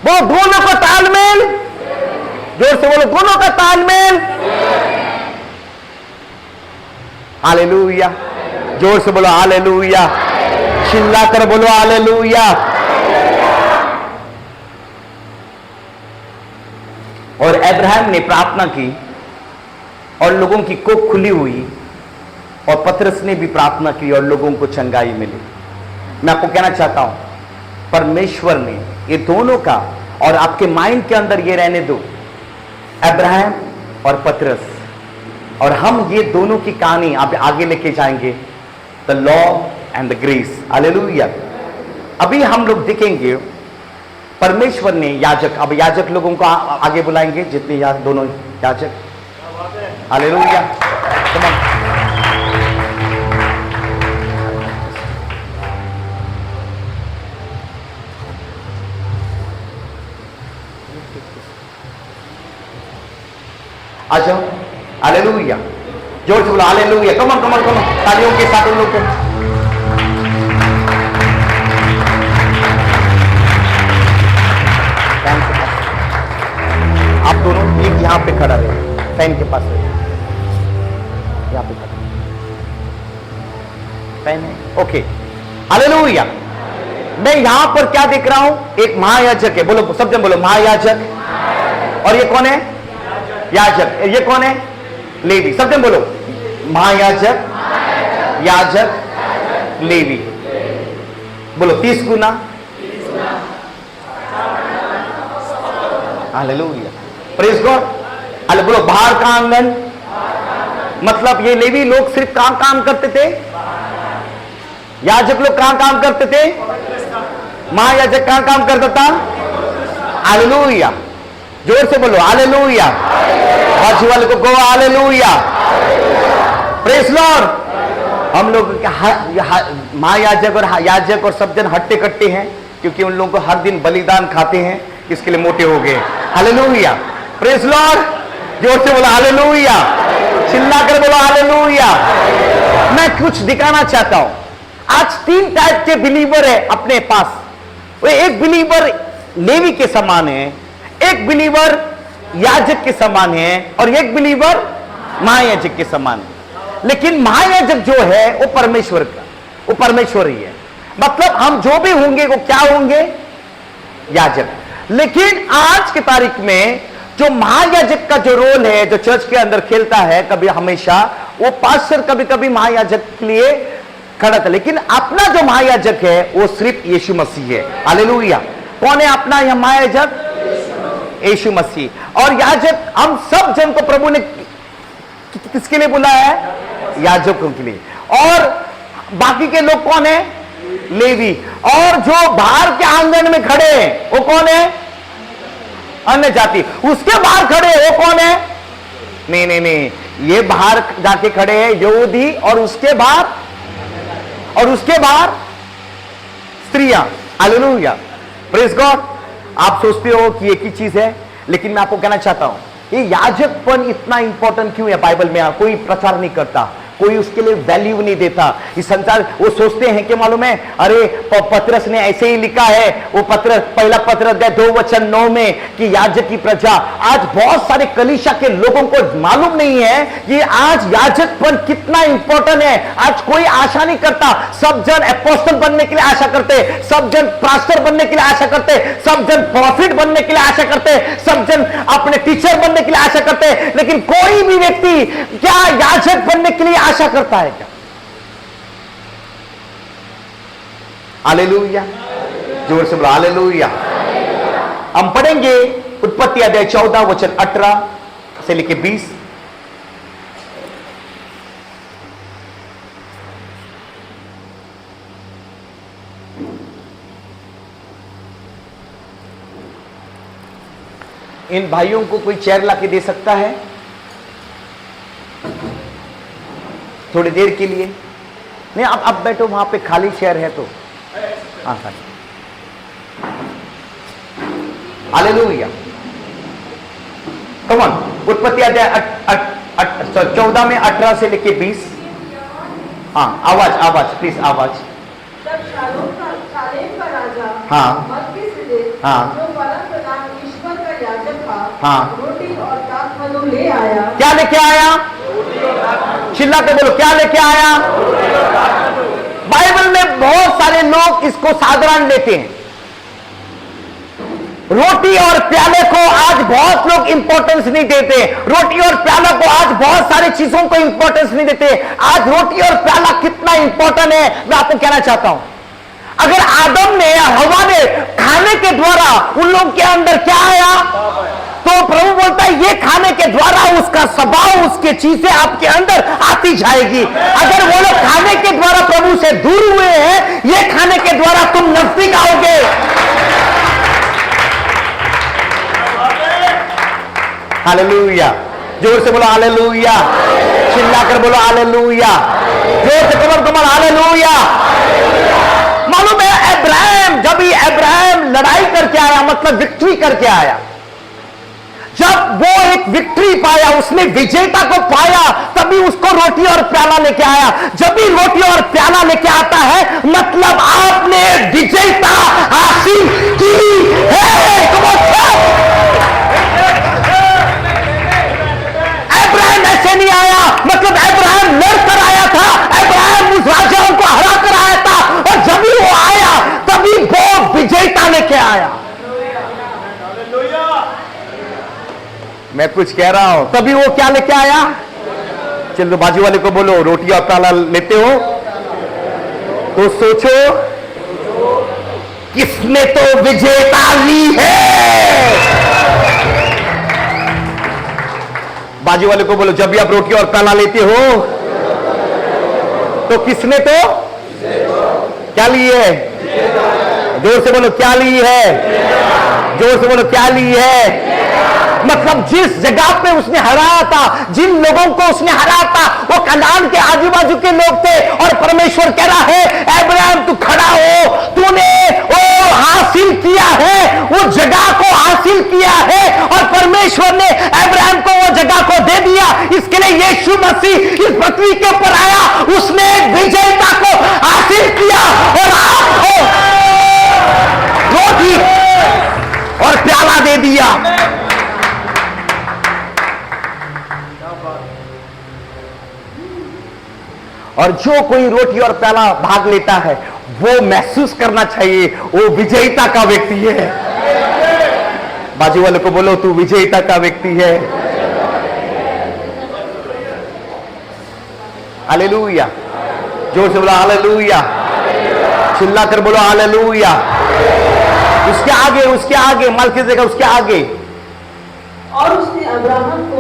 A: वो दोनों का तालमेल, जोर से बोलो, दोनों का तालमेल। हालेलुया। जोर से बोलो हालेलुया। चिल्ला कर बोलो हालेलुया। और अब्राहम ने प्रार्थना की और लोगों की कोख खुली हुई, और पतरस ने भी प्रार्थना की और लोगों को चंगाई मिली। मैं आपको कहना चाहता हूं, परमेश्वर ने ये दोनों का, और आपके माइंड के अंदर ये रहने दो, अब्राहम और पतरस, और हम ये दोनों की कहानी आप आगे लेके जाएंगे। The law and the grace. Hallelujah. अभी हम लोग देखेंगे परमेश्वर ने याजक, अब याजक लोगों को आगे बुलाएंगे, जितने दोनों याजक। हालेलुया। Come on. आ जाओ। हालेलुया। जोर से बोलो hallelujah. Come on come on come on, तालियों के साथ उन लोग को। आप दोनों एक यहां पे खड़ा रहे, फैन के पास रहे, यहां पे खड़ा। फैन है, ओके। हालेलुया। मैं यहां पर क्या देख रहा हूं? एक महायाजक है। बोलो सब जन बोलो महायाजक। और ये कौन है? याजक। ये कौन है? लेवी। सब जन बोलो महायाजक, याजक, लेवी। बोलो 30 गुना। हालेलुया। Praise God. अरे बोलो बाहर का आंगन, मतलब ये लेवी लोग सिर्फ कहां काम करते थे? याजक लोग कहां काम करते थे? महायाजक कहां काम करता था? हालेलुया। जोर से बोलो हालेलुया। बाजू वाले को कहो हालेलुया। Praise Lord. हम लोग महायाजक और याजक और सब जन हट्टे कट्टे हैं, क्योंकि उन लोगों को हर दिन बलिदान खाते हैं, इसके लिए मोटे हो गए। हालेलुया। Praise Lord. जोर से बोलो हालेलुया। चिल्ला कर बोलो हालेलुया। मैं कुछ दिखाना चाहता हूं। आज 3 टाइप के बिलीवर है अपने पास। वो एक बिलीवर लेवी के समान है, एक बिलीवर याजक के समान है, और एक बिलीवर महायाजक के समान है। लेकिन महायाजक जो है वो परमेश्वर का, वो परमेश्वर ही है। मतलब हम जो भी होंगे वो क्या होंगे? याजक। लेकिन आज की तारीख में जो महायाजक का जो रोल है, जो चर्च के अंदर खेलता है कभी हमेशा, वो पास्टर कभी कभी महायाजक के लिए खड़ा था, लेकिन अपना जो महायाजक है वो सिर्फ यीशु मसीह है। हालेलुया। कौन है अपना यह महायाजक? यीशु मसीह। और याजक हम सब जन को प्रभु ने किसके लिए बुलाया है? याजकों के लिए। और बाकी के लोग कौन है? लेवी। और जो बाहर के आंगन में खड़े हैं वो कौन है? अन्य जाति। उसके बाहर खड़े वो कौन है? नहीं नहीं नहीं, ये बाहर जाके खड़े हैं यहूदी, और उसके बाहर स्त्रियां। हालेलुया। Praise God. आप सोचते हो कि एक ही चीज है, लेकिन मैं आपको कहना चाहता हूं ये याजकपन इतना इंपॉर्टेंट क्यों है? बाइबल में कोई प्रचार नहीं करता, कोई उसके लिए वैल्यू नहीं देता। इस संसार वो सोचते हैं कि मालूम है, अरे पतरस ने ऐसे ही लिखा है, वो पत्र पहला पत्र 2:9 में कि याजक की प्रजा। आज बहुत सारे कलीसिया के लोगों को मालूम नहीं है कि आज याजकपन कितना इंपॉर्टेंट है। आज कोई आशा नहीं करता। सब जन अपोस्टल बनने के लिए आशा करते, सब जन पास्टर बनने के लिए आशा करते, सब जन प्रॉफिट बनने के लिए आशा करते, सब जन अपने टीचर बनने के लिए आशा करते, लेकिन कोई भी व्यक्ति क्या याजक बनने के लिए आशा करता है क्या? हालेलुया। जोर से बोलो हालेलुया। हम पढ़ेंगे उत्पत्ति अध्याय 14 वचन 18 से लेकर 20। इन भाइयों को कोई चेयर ला के दे सकता है थोड़ी देर के लिए? नहीं, अब बैठो, वहां पे खाली चेयर है तो। हाँ हाँ। हालेलुया। Come on. उत्पत्ति अध्याय 14 में 18 से लेके 20। हाँ, आवाज प्लीज, आवाज।
B: तब शालेम का राजा
A: हाँ हाँ
B: जो परम प्रधान ईश्वर का याजक था,
A: हाँ,
B: रोटी और दाखमधु ले आया।
A: क्या लेके आया? चिल्ला के बोलो, क्या लेके आया? बाइबल में बहुत सारे लोग इसको साधारण लेते हैं। रोटी और प्याले को आज बहुत लोग इंपॉर्टेंस नहीं देते। रोटी और प्याला को आज बहुत सारी चीजों को इंपॉर्टेंस नहीं देते। आज रोटी और प्याला कितना इंपॉर्टेंट है मैं आपको कहना चाहता हूं। अगर आदम ने या हवा ने खाने के द्वारा उन लोगों के अंदर क्या आया, तो प्रभु बोलता है ये खाने के द्वारा उसका स्वभाव, उसके चीजें आपके अंदर आती जाएगी। अगर वो लोग खाने के द्वारा प्रभु से दूर हुए हैं, ये खाने के द्वारा तुम नजदीक आओगे। हालेलुया, जोर से बोलो हालेलुया, चिल्लाकर बोलो हालेलुया, जोर से कमर हालेलुया। मालूम है अब्राहम, जब ही अब्राहम लड़ाई करके आया, मतलब विक्ट्री करके आया, जब वो एक विक्ट्री पाया, उसने विजेता को पाया, तभी उसको रोटी और प्याला लेके आया। जब भी रोटी और प्याला लेके आता है, मतलब आपने विजेता हासिल की है। अब्राहम ऐसे नहीं आया, मतलब अब्राहम लड़कर आया था, अब्राहम उस राजाओं को हरा कर आया था, और जब भी वो आया तभी वो विजेता लेके आया। मैं कुछ कह रहा हूं, तभी वो क्या लेके आया? चलो बाजू वाले को बोलो, रोटी और प्याला लेते हो तो सोचो किसने तो विजेता ली है। बाजू वाले को बोलो, जब भी आप रोटी और प्याला लेते हो तो किसने तो क्या ली है? जोर से बोलो, क्या ली है? जोर से बोलो, क्या ली है? मतलब जिस जगह पे उसने हराया था, जिन लोगों को उसने हराया था, वो कनान के आजू बाजू के लोग थे, और परमेश्वर कह रहा है अब्राहम तू खड़ा हो, तूने वो हासिल किया है, वो जगह को हासिल किया है, और परमेश्वर ने अब्राहम को वो जगह को दे दिया। इसके लिए यीशु मसीह इस पृथ्वी के ऊपर आया, उसने विजेता को हासिल किया, और आपको रोटी और प्याला दे दिया। और जो कोई रोटी और प्याला भाग लेता है, वो महसूस करना चाहिए वो विजेता का व्यक्ति है। बाजू वाले को बोलो, तू विजेता का व्यक्ति है। हालेलुया, जोर से बोलो हालेलुया, चिल्ला कर बोलो हालेलुया। उसके आगे मलकीसेदेक, उसके आगे
B: और उसने अब्राहम को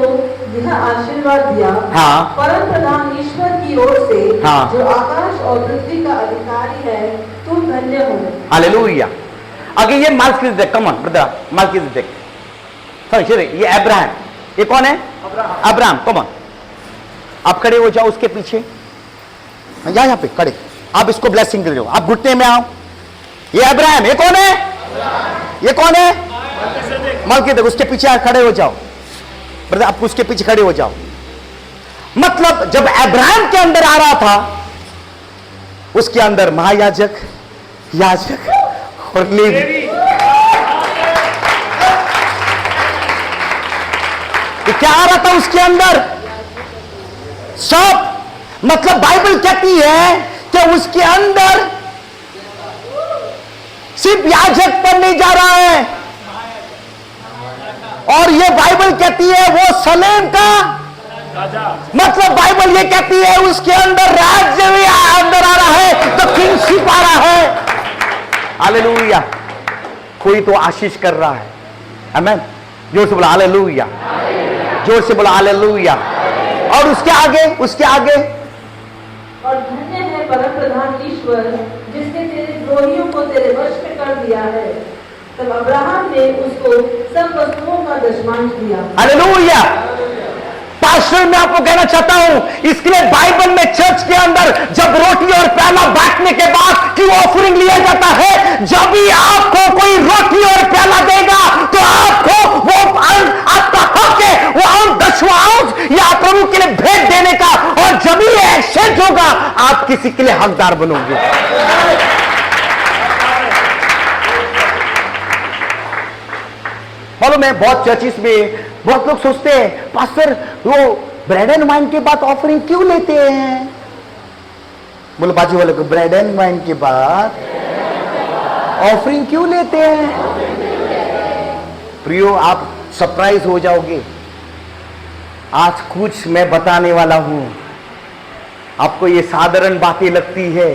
B: यह आशीर्वाद दिया,
A: हाँ,
B: परम प्रधान ईश्वर की ओर से,
A: हाँ,
B: जो आकाश और पृथ्वी का अधिकारी है, तुम धन्य हो।
A: हालेलुया। आगे ये Melchizedek, come on brother, Melchizedek, sorry ये अब्राहम, ये कौन है? अब्राहम, कम ऑन, आप खड़े हो जाओ उसके पीछे, यहाँ पे खड़े, आप इसको ब्लेसिंग दे दो, आप घुटने में आओ। ये अब्राहम, ये कौन है? ये कौन है? मलकीसेदेक। उसके पीछे खड़े हो जाओ ब्रदर, आप उसके पीछे खड़े हो जाओ। मतलब जब अब्राहम के अंदर आ रहा था, उसके अंदर महायाजक, याजक और लेवी, क्या आ रहा था उसके अंदर? सब। मतलब बाइबल कहती है कि उसके अंदर सिर्फ याजक पर नहीं जा रहा है, और ये बाइबल कहती है वो सलेम का राजा, मतलब बाइबल ये कहती है उसके अंदर राज्य भी अंदर आ रहा है, तो किंगशिप आ रहा है। हालेलुया। कोई तो आशीष कर रहा है, आमीन। जोर से बोला हालेलुया, जोर से बोला हालेलुया। और उसके आगे, उसके आगे,
B: और धन्य है परम प्रधान ईश्वर, जिसने तेरे द्रोहियों को तेरे वश में कर दिया है। तब अब्राहम ने उसको सब वस्तुओं का दशमांश दिया। हालेलुया। पास्टर, मैं आपको कहना चाहता हूं, इसके लिए बाइबल में चर्च के अंदर जब रोटी और प्याला बांटने के बाद की ऑफरिंग लिया जाता है, जब भी आपको कोई रोटी और प्याला देगा तो आपको वो आपका हक है, वो दशमांश या प्रभु के लिए भेंट देने का, और जब भी एक्सचेंज होगा आप किसी के लिए हकदार बनोगे। मालूम है बहुत चर्चिस में बहुत लोग सोचते हैं, पास्टर वो ब्रेड एंड वाइन के बाद ऑफरिंग क्यों लेते हैं? बोलो बाजू वाले को, ब्रेड एंड वाइन के बाद ऑफरिंग क्यों लेते हैं? प्रियो, आप सरप्राइज हो जाओगे। आज कुछ मैं बताने वाला हूं, आपको ये साधारण बातें लगती है।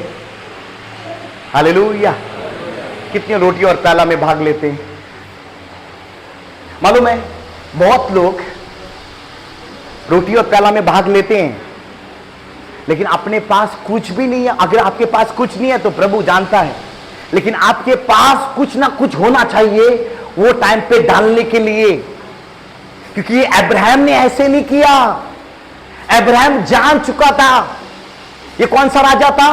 B: हालेलुया। कितने रोटी और प्याला में भाग लेते हैं? मालूम है बहुत लोग रोटी और प्याला में भाग लेते हैं,
A: लेकिन अपने पास कुछ भी नहीं है। अगर आपके पास कुछ नहीं है तो प्रभु जानता है, लेकिन आपके पास कुछ ना कुछ होना चाहिए वो टाइम पे डालने के लिए, क्योंकि अब्राहम ने ऐसे नहीं किया। अब्राहम जान चुका था ये कौन सा राजा था,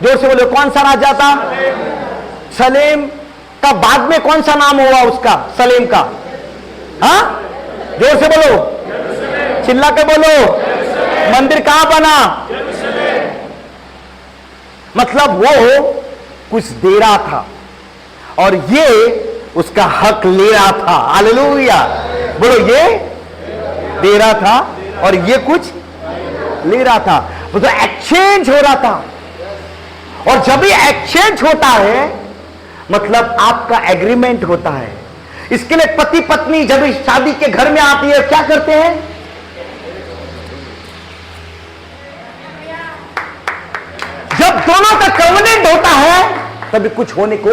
A: जोर से बोलो, कौन सा राजा था? सलेम का बाद में कौन सा नाम हुआ उसका, सलेम का? हाँ, जोर से बोलो, चिल्ला के बोलो, मंदिर कहां बना? मतलब वो कुछ दे रहा था और ये उसका हक ले रहा था। हालेलुया, बोलो, ये दे रहा था और ये कुछ ले रहा था, वो तो एक्सचेंज हो रहा था। और जब भी एक्सचेंज होता है मतलब आपका एग्रीमेंट होता है। इसके लिए पति पत्नी जब शादी के घर में आती है क्या करते हैं? जब दोनों का कवनेंट होता है तभी कुछ होने को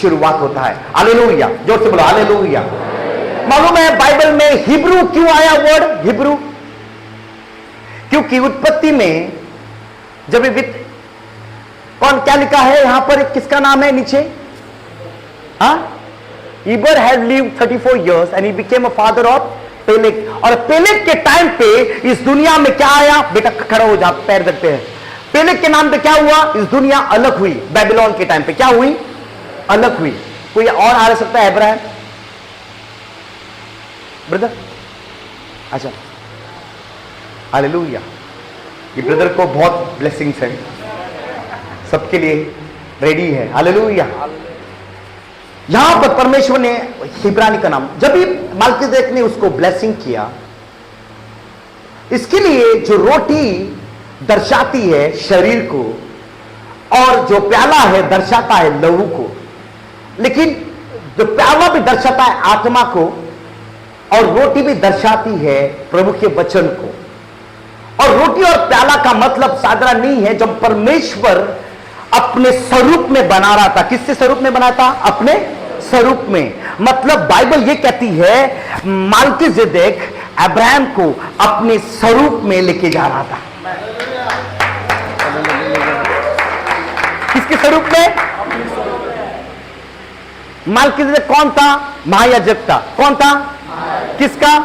A: शुरुआत होता है। हालेलुया, जोर से बोलो हालेलुया। मालूम है बाइबल में हिब्रू क्यों आया वर्ड हिब्रू? क्योंकि उत्पत्ति में जब कौन क्या लिखा है यहां पर, किसका नाम है नीचे? Eber had lived 34 years and he became a father of Peleg. और पेलेग के टाइम पे इस दुनिया में क्या आया? बेटा खड़ा हो जा, पैर रखते हैं। पेलेग के नाम पे क्या हुआ? इस दुनिया अलग हुई। बेबीलोन के टाइम पे क्या हुई? अलग हुई। कोई और आ सकता है? अब्राहम ब्रदर, अच्छा, हालेलुया। ये ब्रदर को बहुत ब्लेसिंग्स है, सबके लिए रेडी है। हालेलुया। यहां पर परमेश्वर ने हिब्रानी का नाम, जब भी मल्कीजेदेक ने उसको ब्लेसिंग किया, इसके लिए जो रोटी दर्शाती है शरीर को और जो प्याला है दर्शाता है लहू को, लेकिन जो प्याला भी दर्शाता है आत्मा को और रोटी भी दर्शाती है प्रभु के वचन को। और रोटी और प्याला का मतलब साधारण नहीं है। जब परमेश्वर अपने स्वरूप में बना रहा था, किससे स्वरूप में बना था? अपने स्वरूप में। मतलब बाइबल ये कहती है मल्कीजेदेक अब्राहम को अपने स्वरूप में लेके जा रहा था। किसके स्वरूप में? मल्कीजेदेक कौन था? महायाजक था। कौन था? किसका?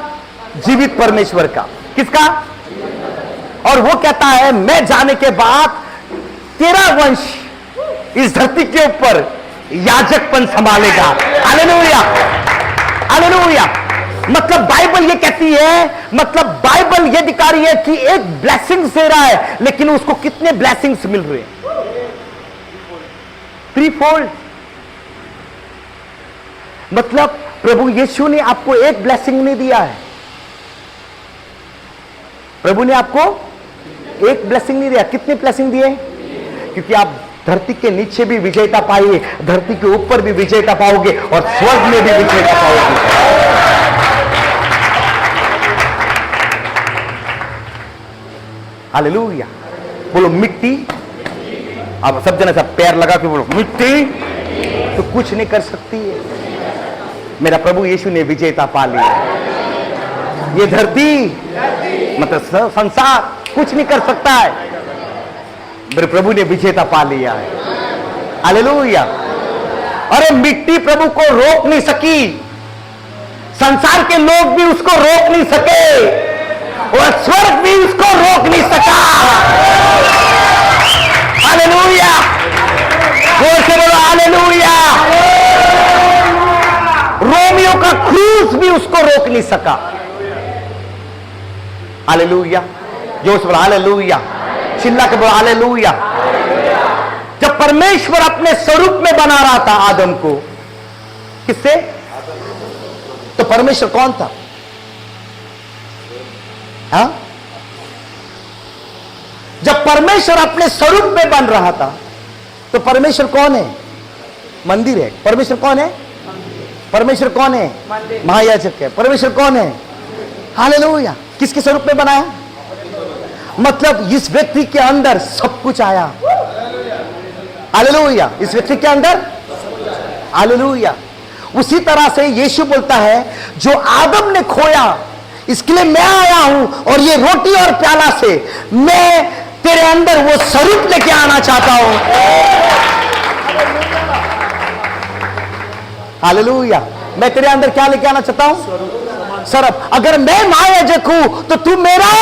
A: जीवित परमेश्वर का। किसका? और वो कहता है मैं जाने के बाद तेरा वंश इस धरती के ऊपर याजकपन संभालेगा। Hallelujah, hallelujah. मतलब बाइबल ये कहती है, मतलब बाइबल ये दिखा रही है कि एक ब्लेसिंग दे रहा है, लेकिन उसको कितने ब्लेसिंग्स मिल रहे हैं? 3-fold। मतलब प्रभु यीशु ने आपको एक ब्लेसिंग नहीं दिया है, प्रभु ने आपको एक ब्लेसिंग नहीं दिया। कितने ब्लेसिंग दिए? क्योंकि आप धरती के नीचे भी विजेता पाइए, धरती के ऊपर भी विजेता पाओगे और स्वर्ग में भी विजेता पाओगे। हालेलुया, बोलो मिट्टी। अब सब जने सब पैर लगा के बोलो मिट्टी तो कुछ नहीं कर सकती है। मेरा प्रभु यीशु ने विजेता पा लिया। ये धरती मतलब संसार कुछ नहीं कर सकता है, मेरे प्रभु ने विजेता पा लिया है। हालेलुया। अरे मिट्टी प्रभु को रोक नहीं सकी, संसार के लोग भी उसको रोक नहीं सके और स्वर्ग भी उसको रोक नहीं सका। हालेलुया, जोर से बोलो हालेलुया। रोमियो का क्रूस भी उसको रोक नहीं सका। हालेलुया, जोर से बोलो हालेलुया, चिल्ला के बोलो हालेलुया। जब परमेश्वर अपने स्वरूप में बना रहा था आदम को, किससे? तो परमेश्वर कौन था? हाँ? जब परमेश्वर अपने स्वरूप में बन रहा था तो परमेश्वर कौन है? मंदिर है। परमेश्वर कौन है? परमेश्वर कौन है? महायाजक है। परमेश्वर कौन है? हालेलुया। किसके स्वरूप में बनाया? मतलब इस व्यक्ति के अंदर सब कुछ आया। हालेलुया, इस व्यक्ति के अंदर हालेलुया। उसी तरह से यीशु बोलता है जो आदम ने खोया इसके लिए मैं आया हूं, और ये रोटी और प्याला से मैं तेरे अंदर वो स्वरूप लेके आना चाहता हूं। हालेलुया। मैं तेरे अंदर क्या लेके आना चाहता हूं? स्वरूप। अगर मैं महायाजक हूं तो तू मेरा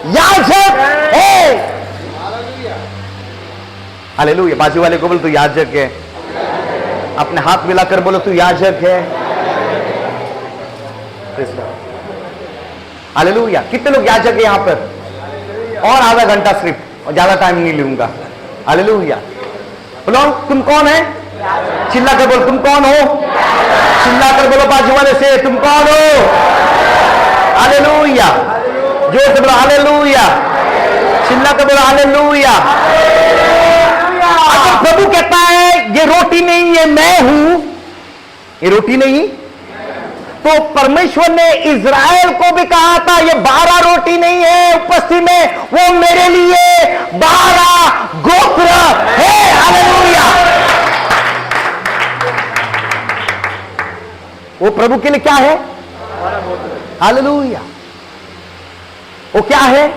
A: याजक है। हालेलुया। बाजू वाले को बोल तू याजक है। अपने हाथ मिलाकर बोलो तू याजक है। हालेलुया। कितने लोग याजक है यहां पर? और आधा घंटा सिर्फ, और ज्यादा टाइम नहीं लूंगा। हालेलुया। बोलो तुम कौन है? चिल्ला कर बोलो तुम कौन हो? चिल्ला कर बोलो बाजू वाले से तुम कौन हो? हालेलुया। जोर से बोलो हालेलुया। चिल्ला कर बोलो हालेलुया। अगर प्रभु कहता है ये रोटी नहीं है मैं हूं, ये रोटी नहीं, तो परमेश्वर ने इज़राइल को भी कहा था ये 12 रोटी नहीं है उपस्थिति में, वो मेरे लिए 12 गोत्र है। हालेलुया। वो प्रभु के लिए क्या है? हालेलुया। वो क्या है?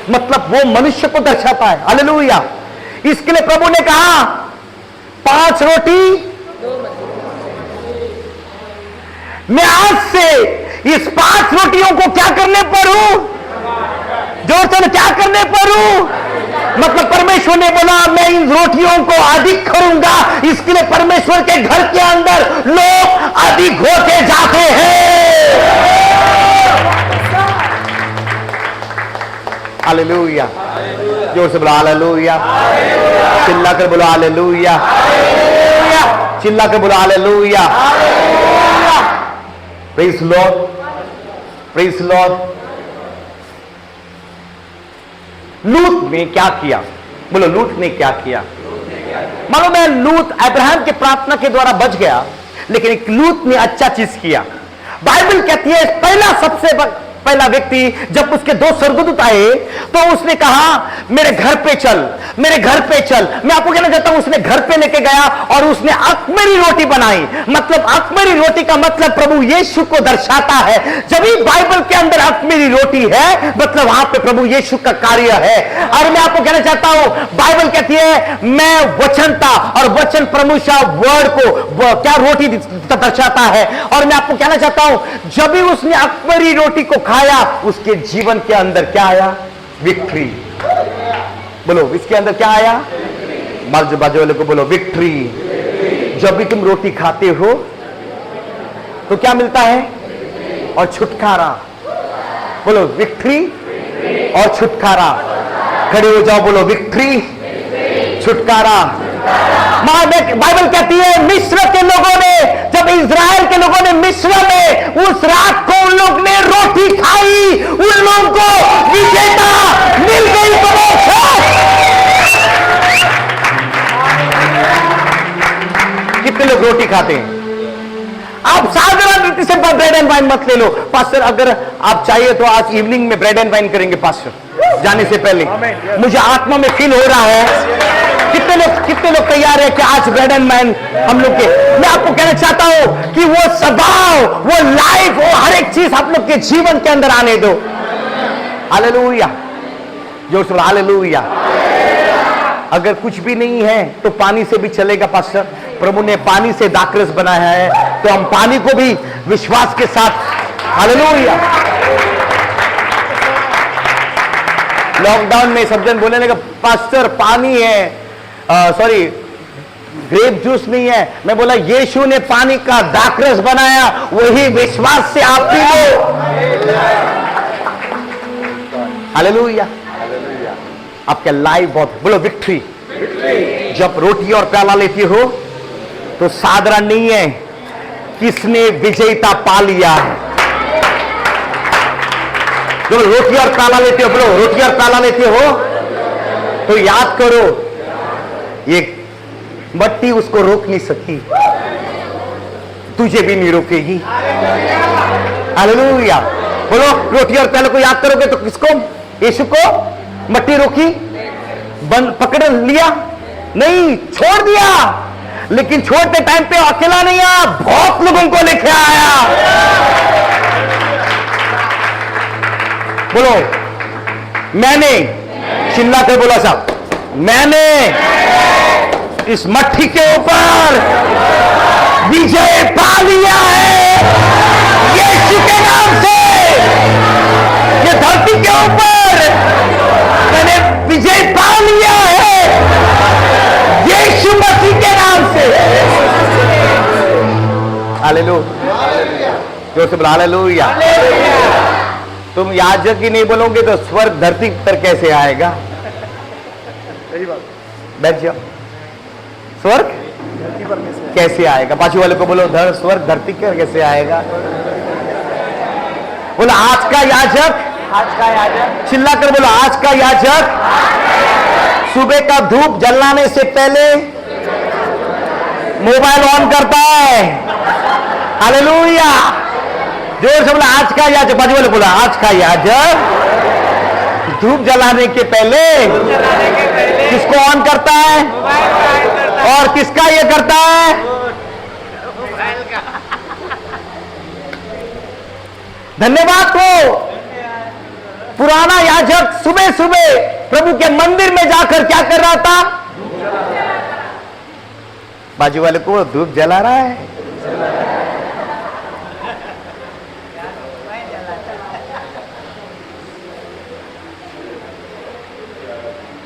A: मतलब वो मनुष्य को दर्शाता है। हालेलुया। इसके लिए प्रभु ने कहा 5 रोटी, मैं आज से इस 5 रोटियों को क्या करने पर हूं? जोर से क्या करने पर हूं? मतलब परमेश्वर ने बोला मैं इन रोटियों को अधिक करूंगा, इसके लिए परमेश्वर के घर के अंदर लोग अधिक होते जाते हैं। हालेलुया। जोर से बोलो हालेलुया। चिल्ला कर बोलो हालेलुया। चिल्ला कर बोलो hallelujah. Praise Lord, praise Lord. लूत ने क्या किया? बोलो लूत ने क्या किया? मालूम है लूत अब्राहम के प्रार्थना के द्वारा बच गया, लेकिन एक लूत ने अच्छा चीज किया। बाइबल कहती है सबसे पहला व्यक्ति जब उसके 2 स्वर्गदूत आए तो उसने कहा मेरे घर पे चल, मेरे घर पे चल। मैं आपको कहना चाहता हूं उसने घर पे लेके गया और उसने अख़मीरी रोटी बनाई। मतलब अख़मीरी रोटी का मतलब प्रभु यीशु को दर्शाता है। जब भी बाइबल के अंदर अख़मीरी रोटी है मतलब वहां पे प्रभु यीशु का कार्य है। और मैं आपको कहना चाहता हूं बाइबल कहती है मैं वचन था, और वचन परमेश्वर वर्ड को क्या रोटी दर्शाता है। और मैं आपको कहना चाहता हूं जब भी उसने अख़मीरी रोटी को खाया उसके जीवन के अंदर क्या आया? विक्ट्री। बोलो इसके अंदर क्या आया? बाजू वाले को बोलो विक्ट्री। जब भी तुम रोटी खाते हो तो क्या मिलता है? और छुटकारा। बोलो विक्ट्री और छुटकारा। खड़े हो जाओ, बोलो विक्ट्री, छुटकारा। बाइबल कहती है मिस्र के लोगों ने, जब इज़राइल के लोगों ने मिस्र में उस रात को उन लोग ने रोटी खाई, उन लोगों को विजेता मिल गई। कितने लोग रोटी खाते हैं? आप साधारण रीति से ब्रेड एंड वाइन मत ले लो। पास्टर अगर आप चाहिए तो आज इवनिंग में ब्रेड एंड वाइन करेंगे पास्टर जाने से पहले। मुझे आत्मा में फील हो रहा है। कितने लोग तैयार है कि आज ब्रेड एंड वाइन हम लोग के? मैं आपको कहना चाहता हूं कि वो स्वभाव, वो लाइफ, वो हर एक चीज आप लोग के जीवन के अंदर आने दो। हालेलुया। जोर से हालेलुया। अगर कुछ भी नहीं है तो पानी से भी चलेगा पास्टर। प्रभु ने पानी से दाखरस बनाया है तो हम पानी को भी विश्वास के साथ। हालेलुया। लॉकडाउन में सब जन बोलने लगा पास्टर पानी है, सॉरी ग्रेप जूस नहीं है। मैं बोला यीशु ने पानी का दाखरस बनाया, वही विश्वास से आप पी लो। हालेलुया। आपका लाइफ बहुत, बोलो विक्ट्री। जब रोटी और प्याला लेती हो तो साधारण नहीं है, किसने विजेता पा लिया है। जब रोटी और प्याला लेते हो, बोलो रोटी और प्याला लेते हो तो याद करो ये मट्टी उसको रोक नहीं सकती, तुझे भी नहीं रोकेगी। हालेलुया। बोलो रोटी और प्याले को याद करोगे तो किसको? यीशु को। मट्टी रोकी? बंद पकड़ लिया? नहीं, छोड़ दिया। लेकिन छोड़ते टाइम पे अकेला नहीं आया, बहुत लोगों को लेके आया। बोलो, मैंने, चिल्ला कर बोला साहब, मैंने इस मट्टी के ऊपर विजय पा लिया है यीशु के नाम से। ये धरती के ऊपर मैंने विजय पा लिया है यीशु मसीह के नाम से। हालेलुया, जोर से बोलो हालेलुया। तुम याजक ही नहीं बोलोगे तो स्वर्ग धरती पर कैसे आएगा? बैठ जाओ, स्वर्ग कैसे आएगा? बाजू वाले को बोलो, स्वर्ग धरती पर कैसे आएगा? बोलो, आज का याजक, चिल्ला कर बोलो, आज का याजक सुबह का धूप जलाने से पहले मोबाइल ऑन करता है। हालेलुया, जोर से बोला, आज का याजक। बाजू वाले बोला, आज का याजक धूप जलाने के पहले किसको ऑन करता है? और किसका ये करता है? धन्यवाद हो। पुराना याजक सुबह सुबह प्रभु के मंदिर में जाकर क्या कर रहा था? बाजू वाले को धूप जला रहा है।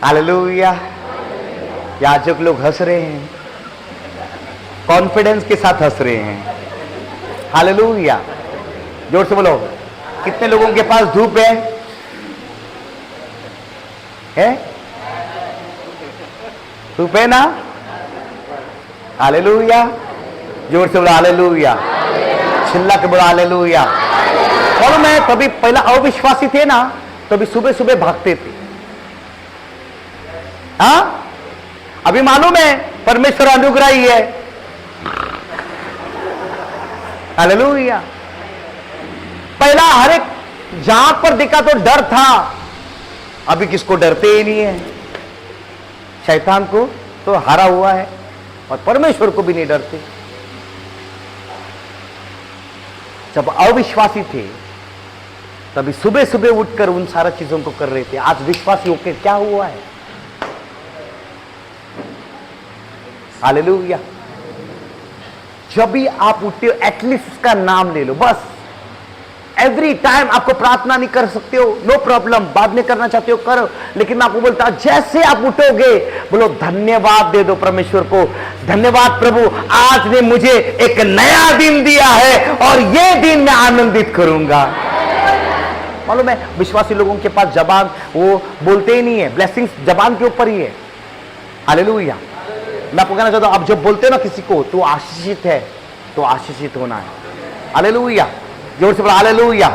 A: हालेलुया, याजक लोग हंस रहे हैं, कॉन्फिडेंस के साथ हंस रहे हैं। हालेलुया, जोर से बोलो, कितने लोगों के पास धूप है? धूप है ना? हालेलुया, जोर से बोलो हालेलुया, चिल्ला के बोलो हालेलुया। और मैं कभी पहला अविश्वासी थे ना, तभी सुबह सुबह भागते थे। हाँ, अभी मालूम है परमेश्वर अनुग्रही है। हालेलुया। पहला हर एक जहां पर देखा तो डर था, अभी किसको डरते ही नहीं है। शैतान को तो हारा हुआ है और परमेश्वर को भी नहीं डरते। जब अविश्वासी थे तभी सुबह सुबह उठकर उन सारा चीजों को कर रहे थे। आज विश्वासी होकर क्या हुआ है? हालेलुया। जब भी आप उठते हो एटलीस्ट उसका नाम ले लो, बस। एवरी टाइम आपको प्रार्थना नहीं कर सकते हो, नो प्रॉब्लम, बाद में करना चाहते हो करो, लेकिन मैं आपको बोलता हूं जैसे आप उठोगे बोलो धन्यवाद दे दो परमेश्वर को। धन्यवाद प्रभु, आज ने मुझे एक नया दिन दिया है और ये दिन मैं आनंदित करूंगा। मालूम है विश्वासी लोगों के पास जबान वो बोलते ही नहीं है, ब्लेसिंग्स जबान के ऊपर ही है। हालेलुया। मैं आपको कहना चाहता हूं, आप जब बोलते हो ना किसी को तो आशीषित है, तो आशीषित होना है। हालेलुया, जोर से बोलो हालेलुया,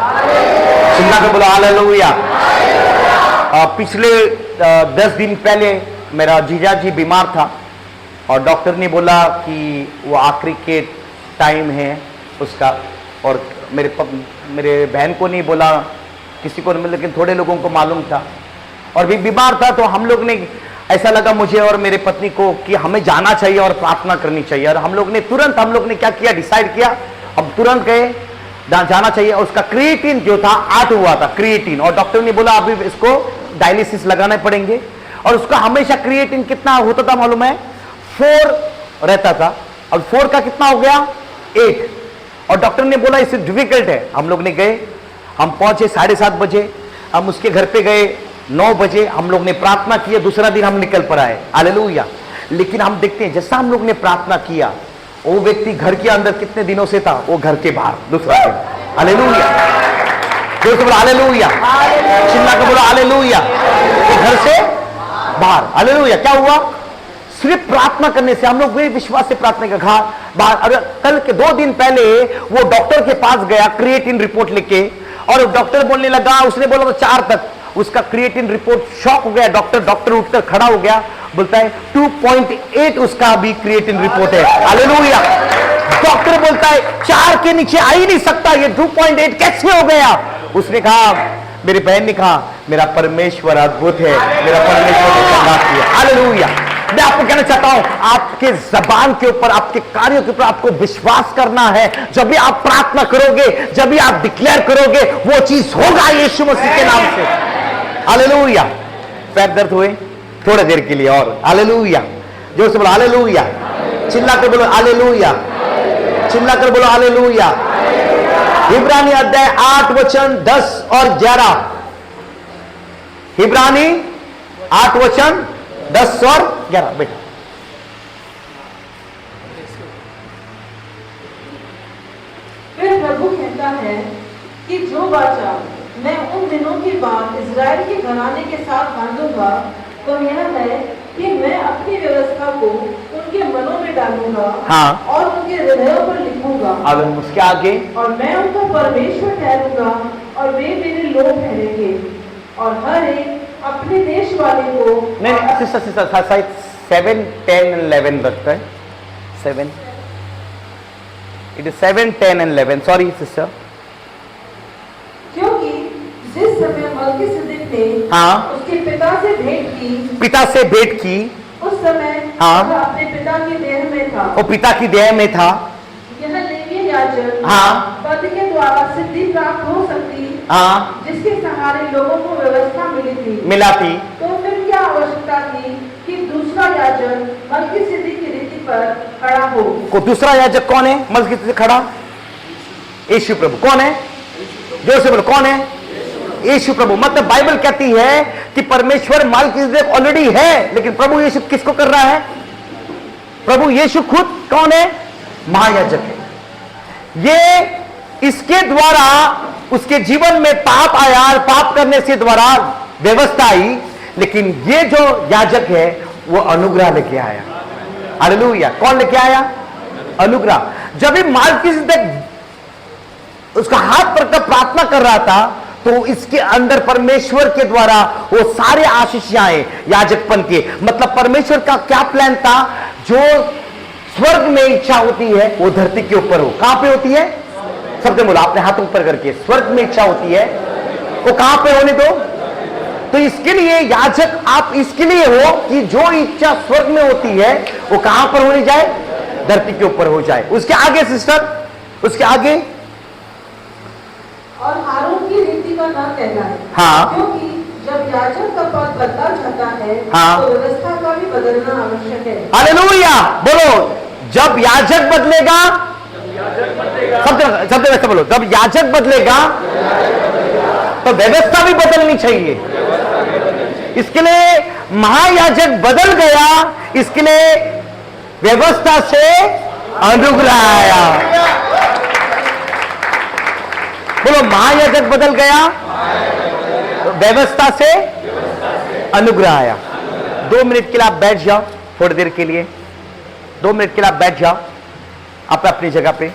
A: चिल्ला के बोलो हालेलुया। पिछले 10 दिन पहले मेरा जीजा जी बीमार था और डॉक्टर ने बोला कि वो आखिरी के टाइम है उसका, और मेरे बहन को नहीं बोला, किसी को नहीं, लेकिन थोड़े लोगों को मालूम था और भी बीमार था। तो हम लोग ने, ऐसा लगा मुझे और मेरे पत्नी को कि हमें जाना चाहिए और प्रार्थना करनी चाहिए, और हम लोग ने तुरंत क्या किया, डिसाइड किया, अब तुरंत गए, जाना चाहिए। और उसका क्रिएटिन जो था 8 हुआ था क्रिएटिन, और डॉक्टर ने बोला अभी इसको डायलिसिस लगाने पड़ेंगे। और उसका हमेशा क्रिएटिन कितना होता था मालूम है? 4 रहता था, अब 4 का कितना हो गया? 8। और डॉक्टर ने बोला इससे डिफिकल्ट है। हम लोग ने गए, हम पहुंचे 7:30 बजे, हम उसके घर पे गए 9 बजे, हम लोग ने प्रार्थना किया, दूसरा दिन हम निकल पर आए। हालेलुया। लेकिन हम देखते हैं जैसा हम लोग ने प्रार्थना किया, वो व्यक्ति घर के अंदर कितने दिनों से था, वो घर के बाहर दूसरा दिन। हालेलुया, जोर से बोलो हालेलुया, चिल्ला के बोलो हालेलुया। वो घर से बाहर। हालेलुया। क्या हुआ? सिर्फ प्रार्थना करने से, हम लोग वे विश्वास से प्रार्थना का घाट बाहर। और कल के 2 दिन पहले वो डॉक्टर के पास गया क्रिएटिन रिपोर्ट लेके, और डॉक्टर बोलने लगा, उसने बोला 4 तक, उसका क्रिएटिन रिपोर्ट, शॉक हो गया डॉक्टर उठकर खड़ा हो गया, बोलता है 2.8 उसका भी क्रिएटिन रिपोर्ट है। हालेलुया। डॉक्टर बोलता है 4 के नीचे आ ही नहीं सकता, ये 2.8 कैसे हो गया? उसने कहा, मेरी बहन ने कहा, मेरा परमेश्वर अद्भुत है, मेरा परमेश्वर ने चंगा किया। हालेलुया। मैं आपको कहना चाहता हूं, आपके जबान के ऊपर, आपके कार्यों के ऊपर आपको विश्वास करना है। जब भी आप प्रार्थना करोगे, जब भी आप डिक्लेयर करोगे, वो चीज होगा यीशु मसीह के नाम से। हालेलुया। पैर दर्द हुए थोड़ी देर के लिए और हालेलुया, जोर से बोलो हालेलुया, चिल्ला कर बोलो हालेलुया, चिल्ला कर बोलो हालेलुया। इब्रानी अध्याय 8 वचन 10 और 11। इब्रानी 8 वचन 10 और 11 बेटा।
B: फिर प्रभु कहता है कि जो वाचा मैं उन दिनों के बाद इज़राइल के घराने के साथ बांधूंगा तो यह है कि मैं अपनी व्यवस्था को उनके मनों में डालूंगा,
A: हाँ,
B: और उनके हृदयों पर लिखूंगा।
A: अब उसके आगे, और
B: मैं उनका परमेश्वर ठहरूंगा और वे मेरे लोग ठहरेंगे, और हर एक अपने देश वाले को।
A: नहीं सिस्टर 7, 10 and 11 लगता है। 7, it is 7, 10 and 11, sorry sister.
B: क्योंकि जिस समय मल्कीसिदक ने
A: हाँ,
B: उसके पिता से भेंट की, उस समय
A: हाँ,
B: वह अपने पिता की देह में था।
A: वो पिता की देह में था।
B: यह लेवीय याजक
A: हाँ,
B: पद के द्वारा सिद्धि प्राप्त हो सकती,
A: हाँ,
B: जिसके सहारे लोगों को व्यवस्था
A: मिला थी।
B: तो फिर क्या आवश्यकता थी कि दूसरा याजक मल्कीसिदक की रीति पर खड़ा हो?
A: को दूसरा याजक कौन है मस्जिद से खड़ा? यीशु प्रभु। कौन है? जोर से बोलो कौन है? यीशु प्रभु। मतलब बाइबल कहती है कि परमेश्वर मल्कीसिदक ऑलरेडी है, लेकिन प्रभु यीशु किसको कर रहा है? प्रभु यीशु खुद कौन है? महायाजक है। ये इसके द्वारा उसके जीवन में पाप आया, और पाप करने से द्वारा व्यवस्था आई, लेकिन ये जो याजक है वो अनुग्रह लेके आया। हालेलुया। कौन लेके आया? अनुग्रह। जब भी मल्कीसिदक उसका हाथ पकड़कर प्रार्थना कर रहा था, तो इसके अंदर परमेश्वर के द्वारा वो सारे आशीष आए याजकपन के। मतलब परमेश्वर का क्या प्लान था? जो स्वर्ग में इच्छा होती है वो धरती के ऊपर हो। कहां पे होती है? सबसे बोला आपने हाथ ऊपर करके, स्वर्ग में इच्छा होती है वो कहां पे होने दो। तो इसके लिए याजक आप इसके लिए हो कि जो इच्छा स्वर्ग में होती है वो कहां पर होनी जाए? धरती के ऊपर हो जाए। उसके आगे सिस्टर, उसके आगे,
B: और हारून की रीति का ना कहना है।
A: हाँ,
B: क्योंकि जब याजक का पद बदला जाता है,
A: हाँ,
B: तो व्यवस्था का भी बदलना आवश्यक है।
A: हालेलुया। बोलो जब याजक बदलेगा, शब्द वैसे बोलो, जब याजक बदलेगा तो व्यवस्था भी बदलनी चाहिए। इसके लिए महायाजक बदल गया, इसके लिए व्यवस्था से अनुग्रह आया। बोलो महायाजक बदल गया, व्यवस्था से अनुग्रह आया। 2 मिनट के लिए आप बैठ जाओ, थोड़ी देर के लिए 2 मिनट के लिए आप बैठ जाओ आप अपनी जगह पे।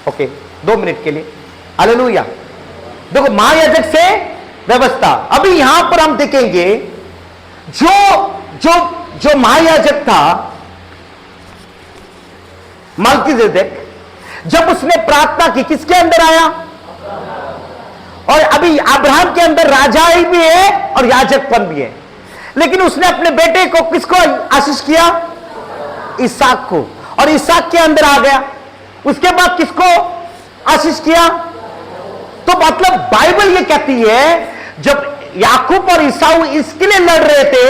A: ओके, 2 मिनट के लिए। हालेलुया। देखो महायाजक से व्यवस्था। अभी यहां पर हम देखेंगे जो जो जो महायाजक था मल्कीसिदक, जब उसने प्रार्थना की किसके अंदर आया? और अभी अब्राहम के अंदर राजाई भी है और याजकपन भी है, लेकिन उसने अपने बेटे को किसको आशीष किया? इसहाक को। और इसहाक के अंदर आ गया। उसके बाद किसको आशीष किया? तो मतलब बाइबल ये कहती है जब याकूब और ईसाऊ इसके लिए लड़ रहे थे,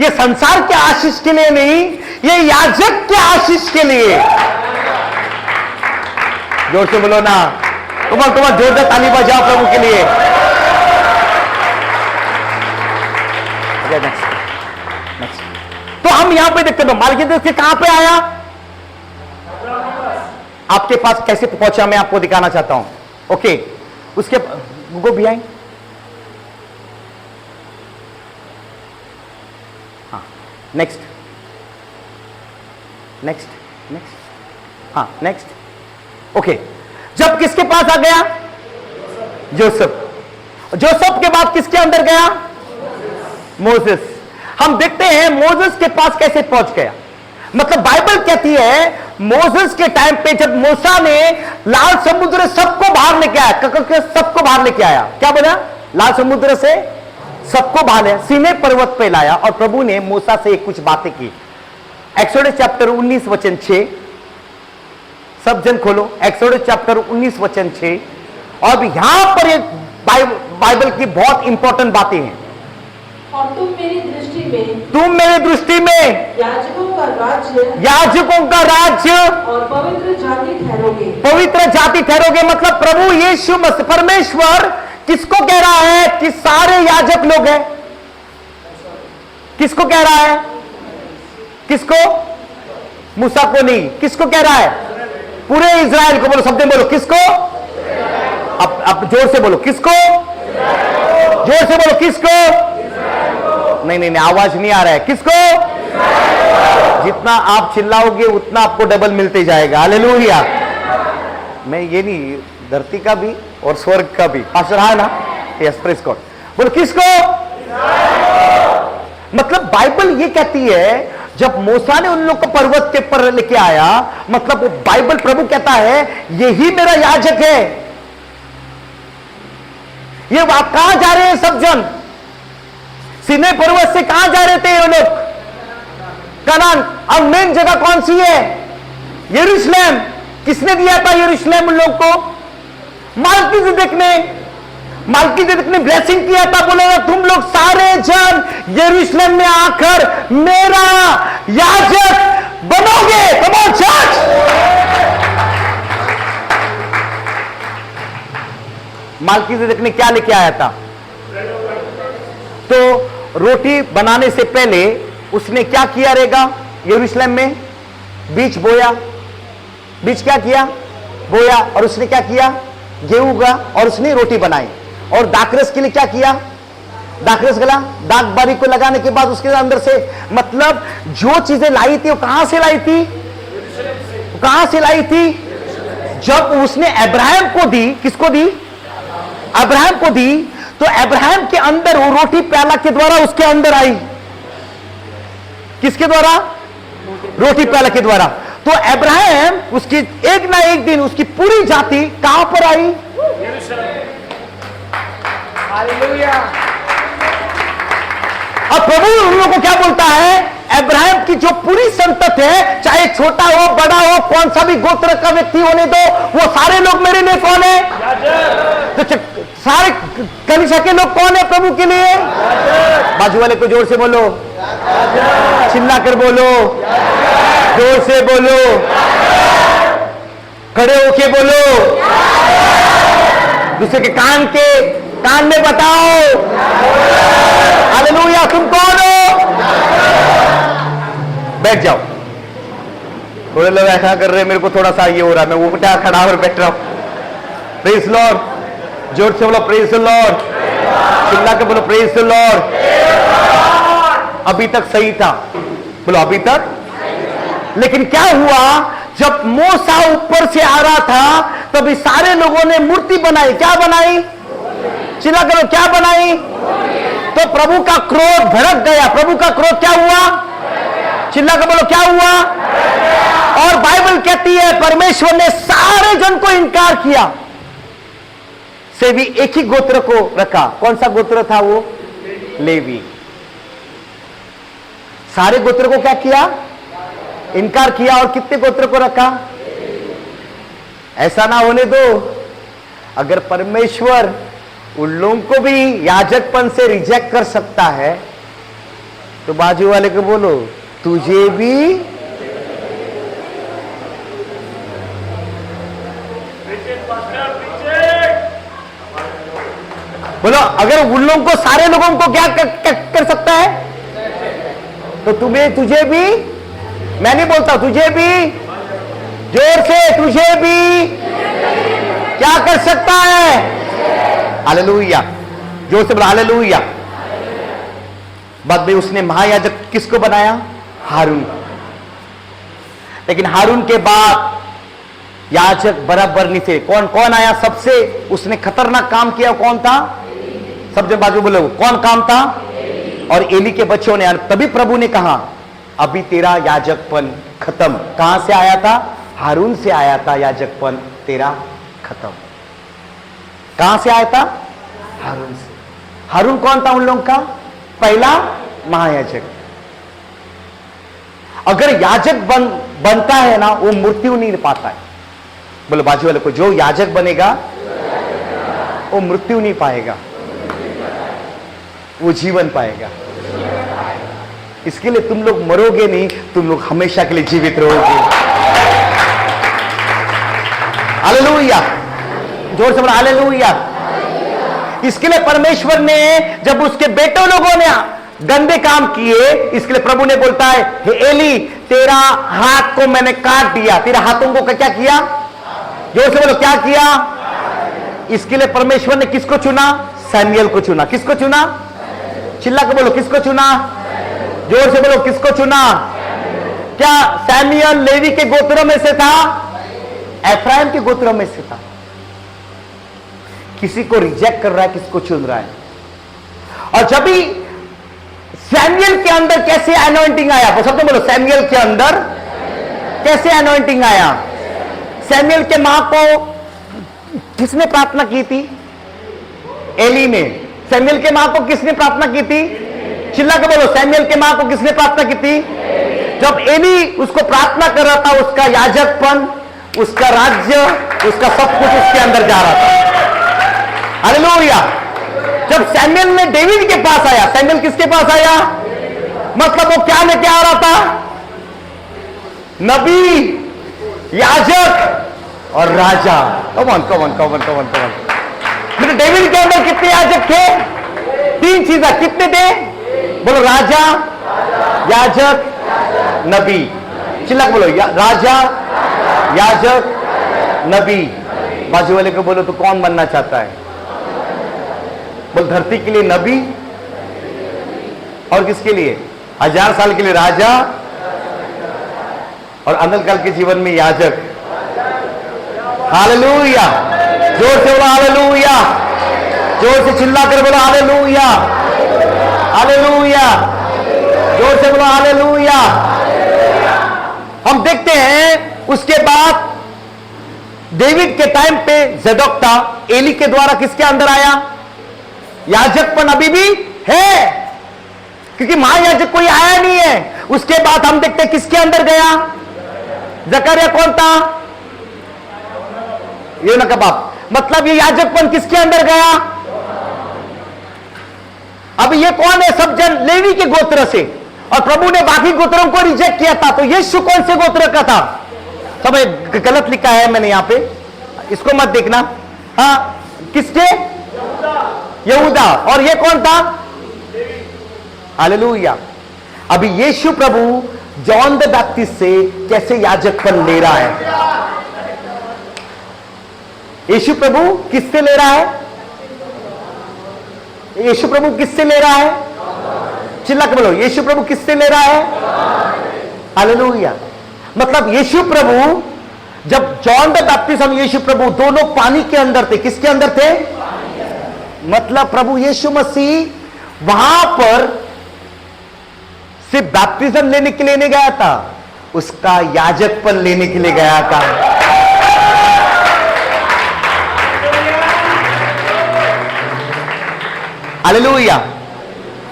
A: ये संसार के आशीष के लिए नहीं, ये याजक के आशीष के लिए। जोर से बोलो ना, तुम्हारा जोरदार ताली बजाओ प्रभु के लिए। तो हम यहां पे देखते हैं मल्कीसिदक से कहां पे आया? आपके पास कैसे पहुंचा मैं आपको दिखाना चाहता हूं। ओके, उसके गो बिहाइंड। हाँ, नेक्स्ट नेक्स्ट नेक्स्ट, हाँ नेक्स्ट। ओके, जब किसके पास आ गया? जोसेफ। जोसेफ के बाद किसके अंदर गया? मोसेस। हम देखते हैं मोसेस के पास कैसे पहुंच गया। मतलब बाइबल कहती है मोसेस के टाइम पे जब मूसा ने लाल समुद्र सबको बाहर लेके आया, सबको बाहर लेके आया, क्या बोला? लाल समुद्र से सबको बाहर ले सीने पर्वत पे लाया, और प्रभु ने मूसा से कुछ बातें की। एक्सोडस चैप्टर 19 वचन 6, सब जन खोलो एक्सोडस चैप्टर 19 वचन 6। और यहां पर एक बाइबल की बहुत इंपॉर्टेंट बातें हैं।
B: और तुम मेरी दृष्टि में याजकों का राज्य और पवित्र जाति ठहरोगे। मतलब प्रभु यीशु मसीह परमेश्वर किसको कह रहा है कि सारे याजक लोग हैं? किसको कह रहा है? किसको? मूसा को नहीं, किसको कह रहा है? पूरे इज़राइल को। बोलो, शब्द बोलो, किसको? अब जोर से बोलो, किसको? जोर से बोलो, किसको? नहीं, आवाज नहीं आ रहा है। किसको? जितना आप चिल्लाओगे उतना आपको डबल मिलते जाएगा। हालेलुया। मैं ये नहीं, धरती का भी और स्वर्ग का भी पास्टर है ना। Yes, praise God. बोलो, किसको? मतलब बाइबल ये कहती है जब मूसा ने उन लोग को पर्वत के पर लेके आया, मतलब वो बाइबल प्रभु कहता है यही मेरा याजक है। ये आप कहां जा रहे हैं सब जन? सीनै पर्वत से कहां जा रहे थे ये लोग? कनान। अब मेन जगह कौन सी है? यरूशलेम। किसने दिया था यरूशलेम उन लोग को? मलकीसेदेक ने ब्लेसिंग किया था। बोला तुम लोग सारे जन यरूशलेम में आकर मेरा याजक बनोगे। Come on church. मलकीसेदेक ने क्या लेके आया था? तो रोटी बनाने से पहले उसने क्या किया रहेगा? यरूशलेम में बीज बोया। बीज क्या किया? बोया। और उसने क्या किया? गेहूं उगा और उसने रोटी बनाई। और दाखरस के लिए क्या किया? दाखरस गला। दाग बारी को लगाने के बाद उसके अंदर से, मतलब जो चीजें लाई थी वो कहां से लाई थी? कहां से लाई थी? जब उसने अब्राहम को दी। किसको दी? अब्राहम को दी। तो अब्राहम के अंदर वो रोटी प्याला के द्वारा उसके अंदर आई। किसके द्वारा? रोटी प्याला के द्वारा। तो अब्राहम उसकी एक ना एक दिन उसकी पूरी जाति कहां पर आई? हालेलुया। और प्रभु उन लोगों को क्या बोलता है? अब्राहम की जो पूरी संतति है, चाहे छोटा हो बड़ा हो, कौन सा भी गोत्र का व्यक्ति होने दो, वो सारे लोग मेरे लिए कौन है? तो सारे कलीसिया के लोग कौन है प्रभु के लिए? बाजू वाले को जोर से बोलो, चिल्ला कर बोलो, जोर से बोलो, खड़े होके बोलो, दूसरे के कान में बताओ। हालेलुया। तुम कौन हो? बैठ जाओ। थोड़े लोग ऐसा कर रहे हैं, मेरे को थोड़ा सा ये हो रहा है, मैं वो उठा खड़ा और बैठ रहा हूं। Praise Lord. जोर से बोलो प्रेज द लॉर्ड। चिल्ला के बोलो प्रेज द लॉर्ड। अभी तक सही था। बोलो अभी तक। लेकिन क्या हुआ? जब मूसा ऊपर से आ रहा था तभी सारे लोगों ने मूर्ति बनाई। क्या बनाई? चिल्ला करो, क्या बनाई? तो प्रभु का क्रोध भड़क गया। प्रभु का क्रोध क्या हुआ? चिल्ला कर बोलो, क्या हुआ? और बाइबल कहती है परमेश्वर ने सारे जन को इनकार किया से भी एक ही गोत्र को रखा। कौन सा गोत्र था वो? लेवी। सारे गोत्र को क्या किया? इनकार किया। और कितने गोत्र को रखा? ऐसा ना होने दो, अगर परमेश्वर उन लोगों को भी याजकपन से रिजेक्ट कर सकता है तो बाजू वाले को बोलो तुझे भी। बोलो अगर उन लोगों को, सारे लोगों को क्या कर सकता है तो तुझे भी। मैं नहीं बोलता, तुझे भी। जोर से, तुझे भी क्या कर सकता है? हालेलुया। जोर से बोला हालेलुया। बाद में उसने महायाजक किसको बनाया? हारून। लेकिन हारून के बाद याजक बराबर नहीं थे। कौन कौन आया? सबसे उसने खतरनाक काम किया कौन था? सब जन बाजू बोलो, कौन काम था? और एली के बच्चों ने। तभी प्रभु ने कहा अभी तेरा याजकपन खत्म। कहां से आया था? हारून से आया था याजकपन तेरा खत्म। कहां से आया था? हारून से। हारून कौन था उन लोगों का? पहला महायाजक।
A: अगर याजक बनता है ना, वो मृत्यु नहीं पाता है। बोलो बाजू वाले को, जो याजक बनेगा वो मृत्यु नहीं पाएगा, वो जीवन पाएगा। इसके लिए तुम लोग मरोगे नहीं, तुम लोग हमेशा के लिए जीवित रहोगे। हालेलुया, जोर से बोलो हालेलुया। इसके लिए परमेश्वर ने, जब उसके बेटों लोगों ने गंदे काम किए, इसके लिए प्रभु ने बोलता है, हे एली, तेरा हाथ को मैंने काट दिया। तेरा हाथों को क्या किया? जोर से बोलो, क्या किया? इसके लिए परमेश्वर ने किसको चुना? सैमुएल को चुना। किसको चुना? चिल्ला के बोलो, किसको चुना? जोर से बोलो, किसको चुना? क्या सैमुएल लेवी के गोत्रों में से था? एफ्राइम के गोत्रों में से था। किसी को रिजेक्ट कर रहा है, किसको चुन रहा है। और जब भी सैमुएल के अंदर कैसे अनॉइंटिंग आया, वो सबसे बोलो, सैमुएल के अंदर कैसे अनॉइंटिंग आया? सैमुएल के मां को किसने प्रार्थना की थी? एली ने। सैमुएल के मां को किसने प्रार्थना की थी? चिल्ला के बोलो, सैमुएल के मां को किसने प्रार्थना की थी? जब एली उसको प्रार्थना कर रहा था, उसका याजकपन, उसका राज्य, उसका सब कुछ उसके अंदर जा रहा था। हालेलुया। जब सैमुएल ने डेविड के पास आया, सैमुएल किसके पास आया? मतलब वो क्या लेके आ रहा था? नबी, याजक और राजा। कमन कमन कमन कमन कमन। डेविड के अंदर कितने याजक थे? 3 चीजें। कितने थे? बोलो, राजा, याजक, नबी। चिल्ला बोलो, राजा, याजक, नबी। बाजू वाले को बोलो, तो कौन बनना चाहता है? बोल, धरती के लिए नबी, और किसके लिए? 1000 साल के लिए राजा, और अनंत काल के जीवन में याजक। हालेलुया। जोर से बोलो हालेलुया। जोर से चिल्ला कर बोलो हालेलुया, हालेलुया। जोर से बोलो हालेलुया। हम देखते हैं उसके बाद डेविड के टाइम पे ज़ेदोक था, एली के द्वारा किसके अंदर आया? याजकपन अभी भी है, क्योंकि महायाजक कोई आया नहीं है। उसके बाद हम देखते हैं किसके अंदर गया? जकरिया कौन था? यूहन्ना का बाप। मतलब ये याजकपन किसके अंदर गया? अब ये कौन है? सब जन लेवी के गोत्र से, और प्रभु ने बाकी गोत्रों को रिजेक्ट किया था। तो यीशु कौन से गोत्र का था? सब गलत लिखा है मैंने यहां पे, इसको मत देखना। हाँ, किसके? यहूदा। और ये कौन था? हालेलुया। अभी यीशु प्रभु जॉन द बैप्टिस्ट से कैसे याजकपन ले रहा है? यीशु प्रभु किससे ले रहा है? यीशु प्रभु किससे ले रहा है? चिल्ला के बोलो, यीशु प्रभु किससे ले रहा है? हालेलुया। मतलब यीशु प्रभु, जब जॉन द बैप्टिस्ट और यीशु प्रभु दोनों पानी के अंदर थे। किसके अंदर थे? मतलब प्रभु यीशु मसीह वहां पर सिर्फ बैप्टिज्म लेने के लिए नहीं गया था, उसका याजकपन लेने के लिए गया था। हालेलुया।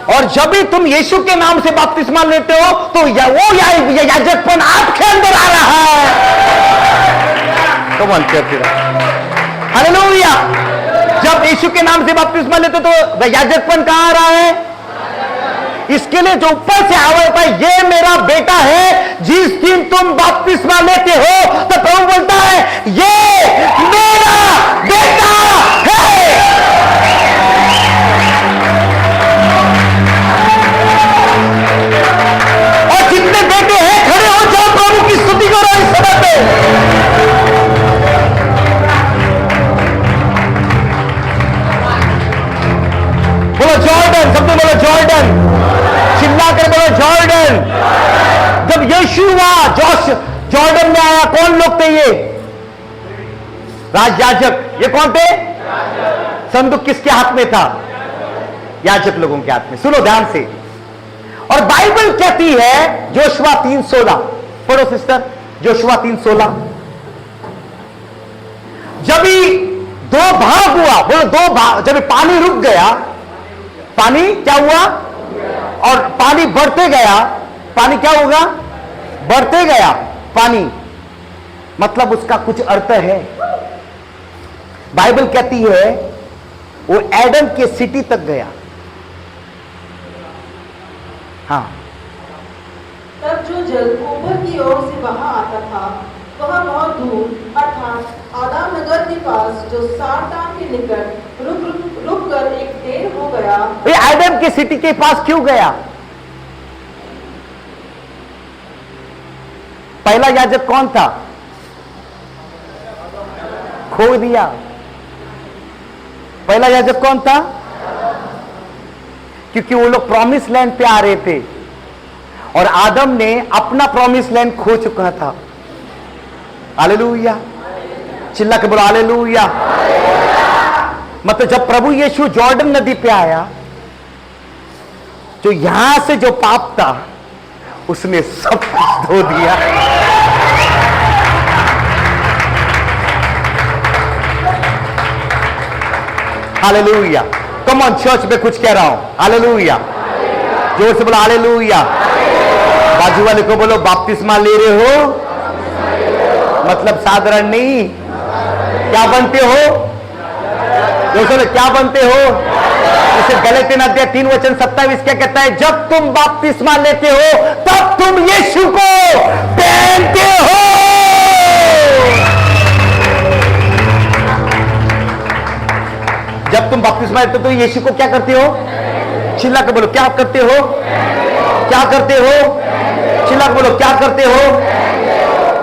A: और जब भी तुम यीशु के नाम से बपतिस्मा लेते हो, तो वो याजकपन आपके अंदर आ रहा है। Come on church. हालेलुया। जब यीशु के नाम से बपतिस्मा लेते हो, तो याजकपन कहां आ रहा है? इसके लिए जो ऊपर से आवाज होता है, ये मेरा बेटा है जिस दिन तुम बपतिस्मा लेते हो, तो प्रभु बोलता है, ये मेरा बेटा है। और जितने बेटे हैं, खड़े हो जाओ, प्रभु की स्तुति करो इस समय पे। बोलो जॉर्डन, सबसे बोलो जॉर्डन, चिल्ला कर बोलो जॉर्डन। जब यीशु जॉर्डन में आया, कौन लोग थे ये? याजक। ये कौन थे? संदूक किसके हाथ में था? याजक लोगों के हाथ में। सुनो ध्यान से। और बाइबल कहती है, जोशुआ 3:16 पढ़ो सिस्टर, जोशुआ 3:16। जब ही 2 भाग हुआ, बोलो 2 भाग, जब पानी रुक गया, पानी क्या हुआ? और पानी बढ़ते गया, पानी क्या होगा? बढ़ते गया पानी, मतलब उसका कुछ अर्थ है। बाइबल कहती है वो एडम के सिटी तक गया। हाँ,
B: तब जो जल ऊपर की ओर से बहा आता था वह बहुत दूर अर्थात आदम नगर के पास जो सारतान के निकट रुक कर एक देर हो गया।
A: ये एडम के सिटी के पास क्यों गया? पहला याजक कौन था? खो दिया। पहला याजक कौन था? क्योंकि वो लोग प्रॉमिस लैंड पे आ रहे थे और आदम ने अपना प्रॉमिस लैंड खो चुका था। हालेलुया, चिल्ला के बोलो हालेलुया। मतलब जब प्रभु यीशु जॉर्डन नदी पे आया, जो यहां से जो पाप था उसने सब कुछ धो दिया। हालेलुया। कम ऑन चर्च में कुछ कह रहा हूं। हालेलुया, जोर से बोलो हालेलुया। बाजू वाले को बोलो बपतिस्मा ले रहे हो, मतलब साधारण नहीं, क्या बनते हो? दोस्तों क्या बनते हो? इसे गलती अध्याय 3:27 क्या कहता है? जब तुम बपतिस्मा लेते हो तब तुम यीशु को पहनते हो। जब तुम बपतिस्मा लेते हो तो यीशु को क्या करते हो? चिल्ला के बोलो क्या करते हो? क्या करते हो? चिल्ला के बोलो क्या करते हो?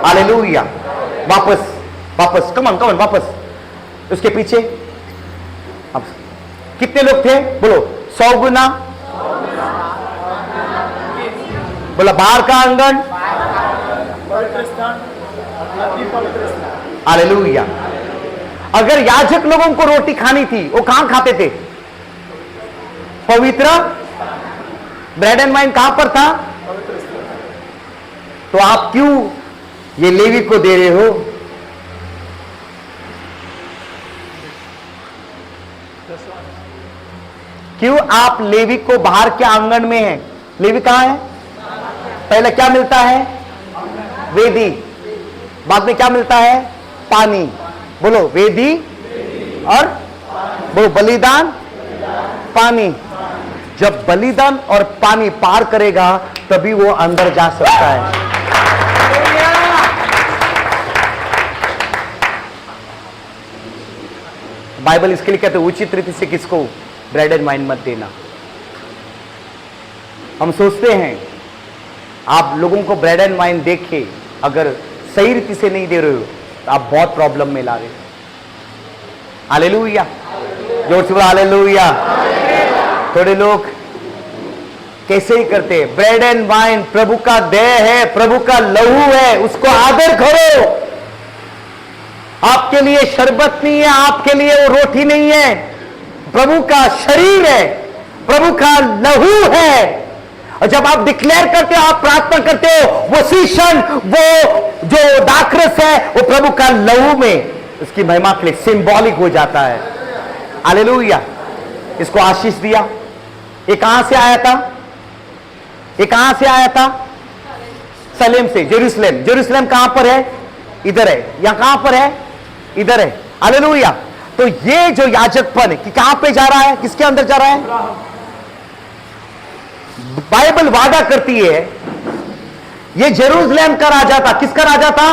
A: हालेलुया। वापस वापस, कमन कमन वापस। उसके पीछे अब कितने लोग थे? बोलो 100 गुना। बोला बाहर का आंगन, हालेलुया। अगर याजक लोगों को रोटी खानी थी वो कहां खाते थे? पवित्र ब्रेड एंड वाइन कहां पर था? तो आप क्यों ये लेवी को दे रहे हो? क्यों आप लेवी को बाहर के आंगन में है? लेवी कहां है? पहले क्या मिलता है? वेदी। बाद में क्या मिलता है? पानी। बोलो वेदी और बोलो बलिदान, पानी। जब बलिदान और पानी पार करेगा तभी वो अंदर जा सकता है। बाइबल इसके लिए कहते हैं उचित रीति से किसको ब्रेड एंड वाइन मत देना। हम सोचते हैं आप लोगों को ब्रेड एंड वाइन देख के अगर सही रीति से नहीं दे रहे हो तो आप बहुत प्रॉब्लम में ला रहे हो। हालेलुया, जोर से बोलो हालेलुया। थोड़े लोग कैसे ही करते हैं, ब्रेड एंड वाइन प्रभु का देह है, प्रभु का लहू है, उसको आदर करो। आपके लिए शरबत नहीं है, आपके लिए वो रोटी नहीं है, प्रभु का शरीर है, प्रभु का लहू है। और जब आप डिक्लेयर करते हो, आप प्रार्थना करते हो, वो शीशन, वो जो दाखरस है वो प्रभु का लहू में उसकी महिमा के लिए सिंबॉलिक हो जाता है। हालेलुया। इसको आशीष दिया। ये कहां से आया था? ये कहां से आया था? सलेम से, जेरूसलेम। जेरूसलेम कहां पर है? इधर है। यहां कहां पर है? इधर है। हालेलुया। तो ये जो याजकपन कि कहां पे जा रहा है? किसके अंदर जा रहा है? बाइबल वादा करती है ये जेरूसलेम का राजा था। किसका राजा था?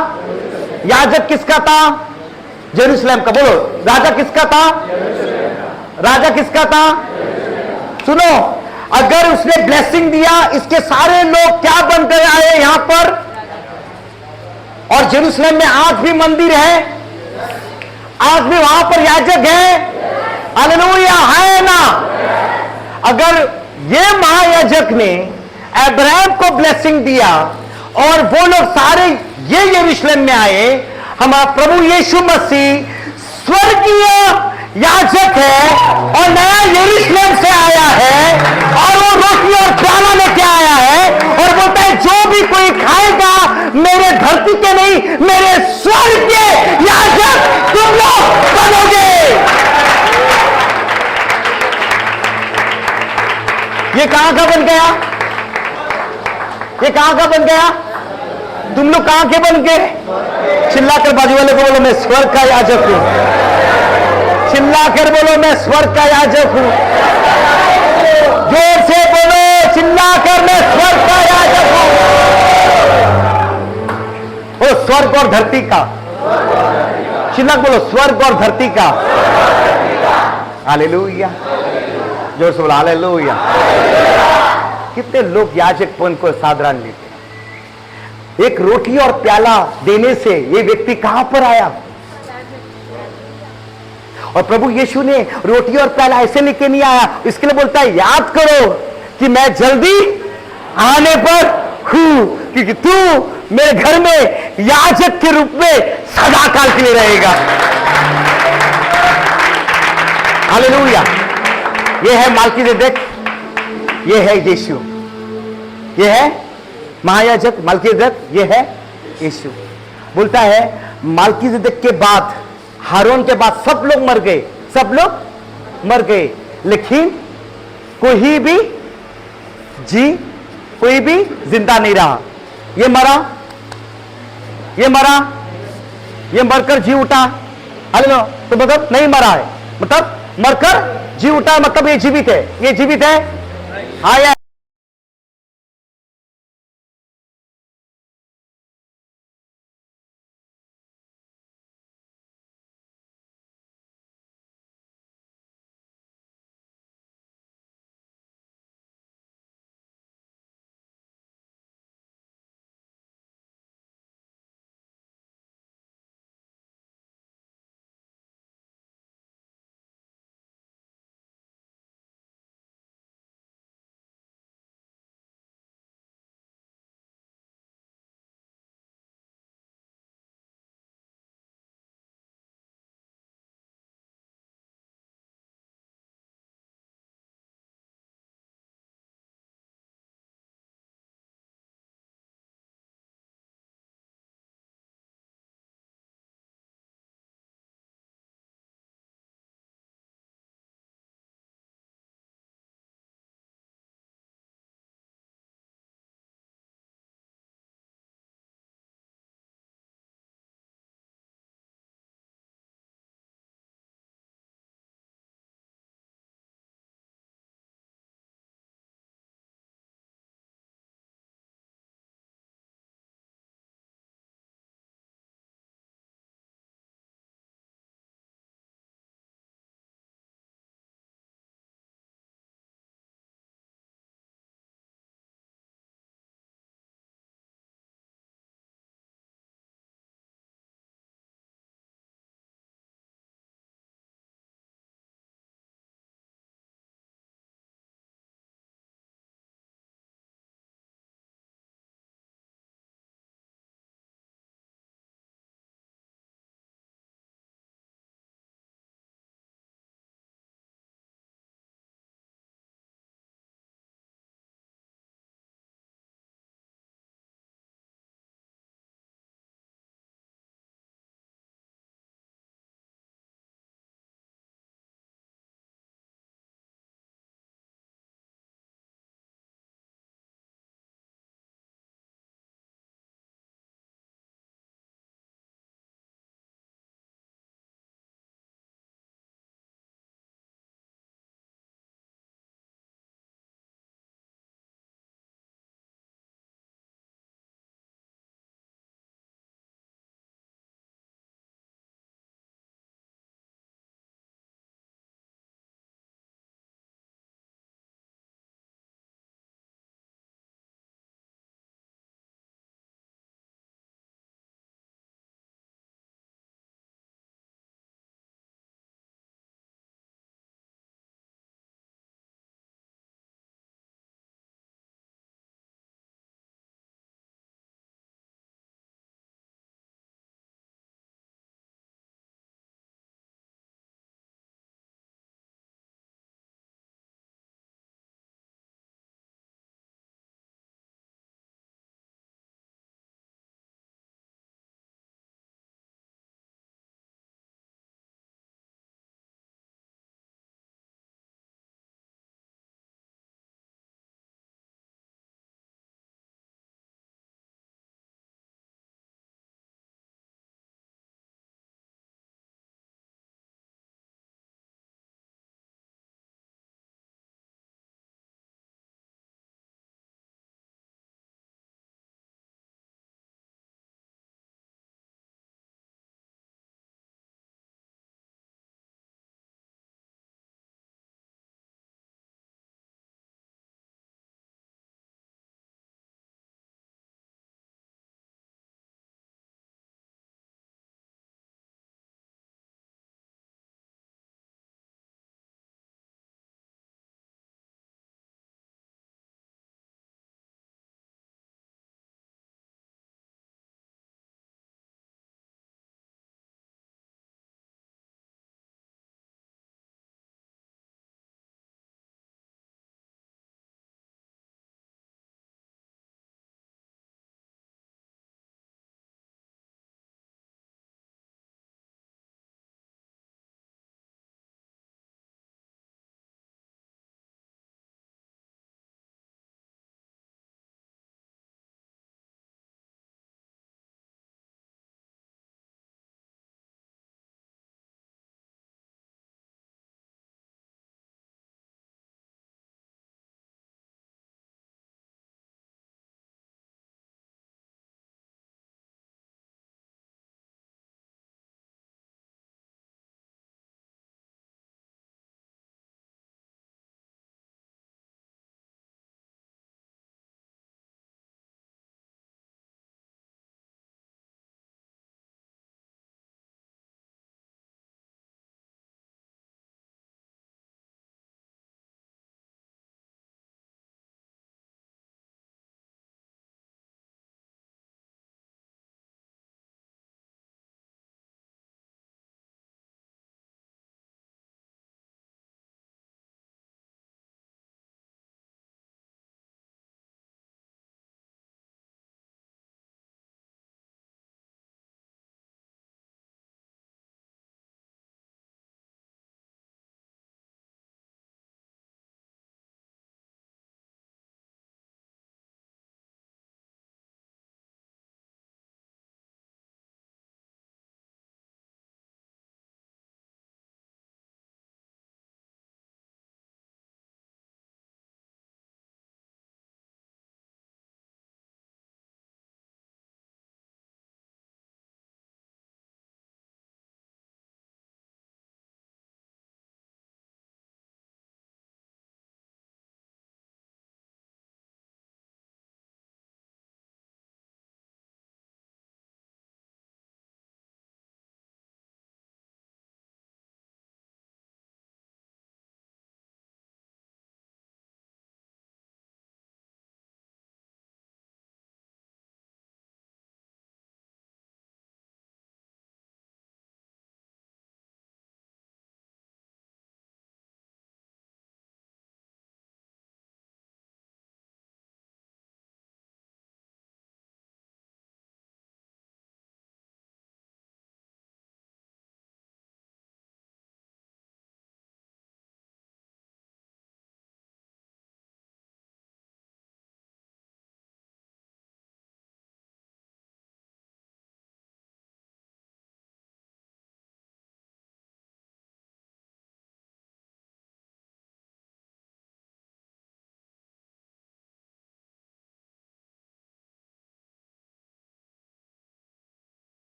A: याजक किसका था? जेरूसलेम का। बोलो राजा किसका था? राजा किसका था? सुनो, अगर उसने ब्लेसिंग दिया, इसके सारे लोग क्या बनकर आए यहां पर? और जेरूसलेम में आज भी मंदिर है, आज भी वहां पर याजक है। हालेलुया, है ना? अगर ये महायाजक ने अब्राहम को ब्लेसिंग दिया और वो लोग सारे ये यरूशलेम में आए, हमारा प्रभु यीशु मसीह स्वर्गीय याजक है और नया यरूशलेम से आया है और वो रोटी और प्याला लेके आया है और बोलता है जो भी कोई खाएगा मेरे धरती के नहीं, मेरे स्वर्ग के याजक तुम लोग बनोगे। ये कहां का बन गया? ये कहां का बन गया? तुम लोग कहां के बन के? चिल्लाकर बाजू वाले को बोलो मैं स्वर्ग का याजक हूं। चिल्लाकर बोलो मैं स्वर्ग का याजक हूं। जोर से बोलो चिल्लाकर मैं स्वर्ग का याजक हूं। वो स्वर्ग और धरती का, चिल्ला बोलो स्वर्ग और धरती का। हालेलुया, जोर से बोलो हालेलुया। कितने लोग याजकपन को साधारण लेते हैं। एक रोटी और प्याला देने से ये व्यक्ति कहां पर आया? और प्रभु यीशु ने रोटी और प्याला ऐसे लेके नहीं आया, इसके लिए बोलता है याद करो कि मैं जल्दी आने पर हूं, क्योंकि तू मेरे घर में याजक के रूप में सदा काल के लिए रहेगा। हालेलुया। ये है मलकीसेदेक, ये है यीशु, ये है महायाजक मलकीसेदेक, ये है यीशु। बोलता है मलकीसेदेक के बाद, हारून के बाद सब लोग मर गए, सब लोग मर गए, लेकिन कोई भी जिंदा नहीं रहा। ये मरा, ये मरा, ये मरकर जी उठा। हेलो, तो मतलब नहीं मरा है, मतलब मरकर जी उठा, मतलब ये जीवित है। ये जीवित है, हाँ या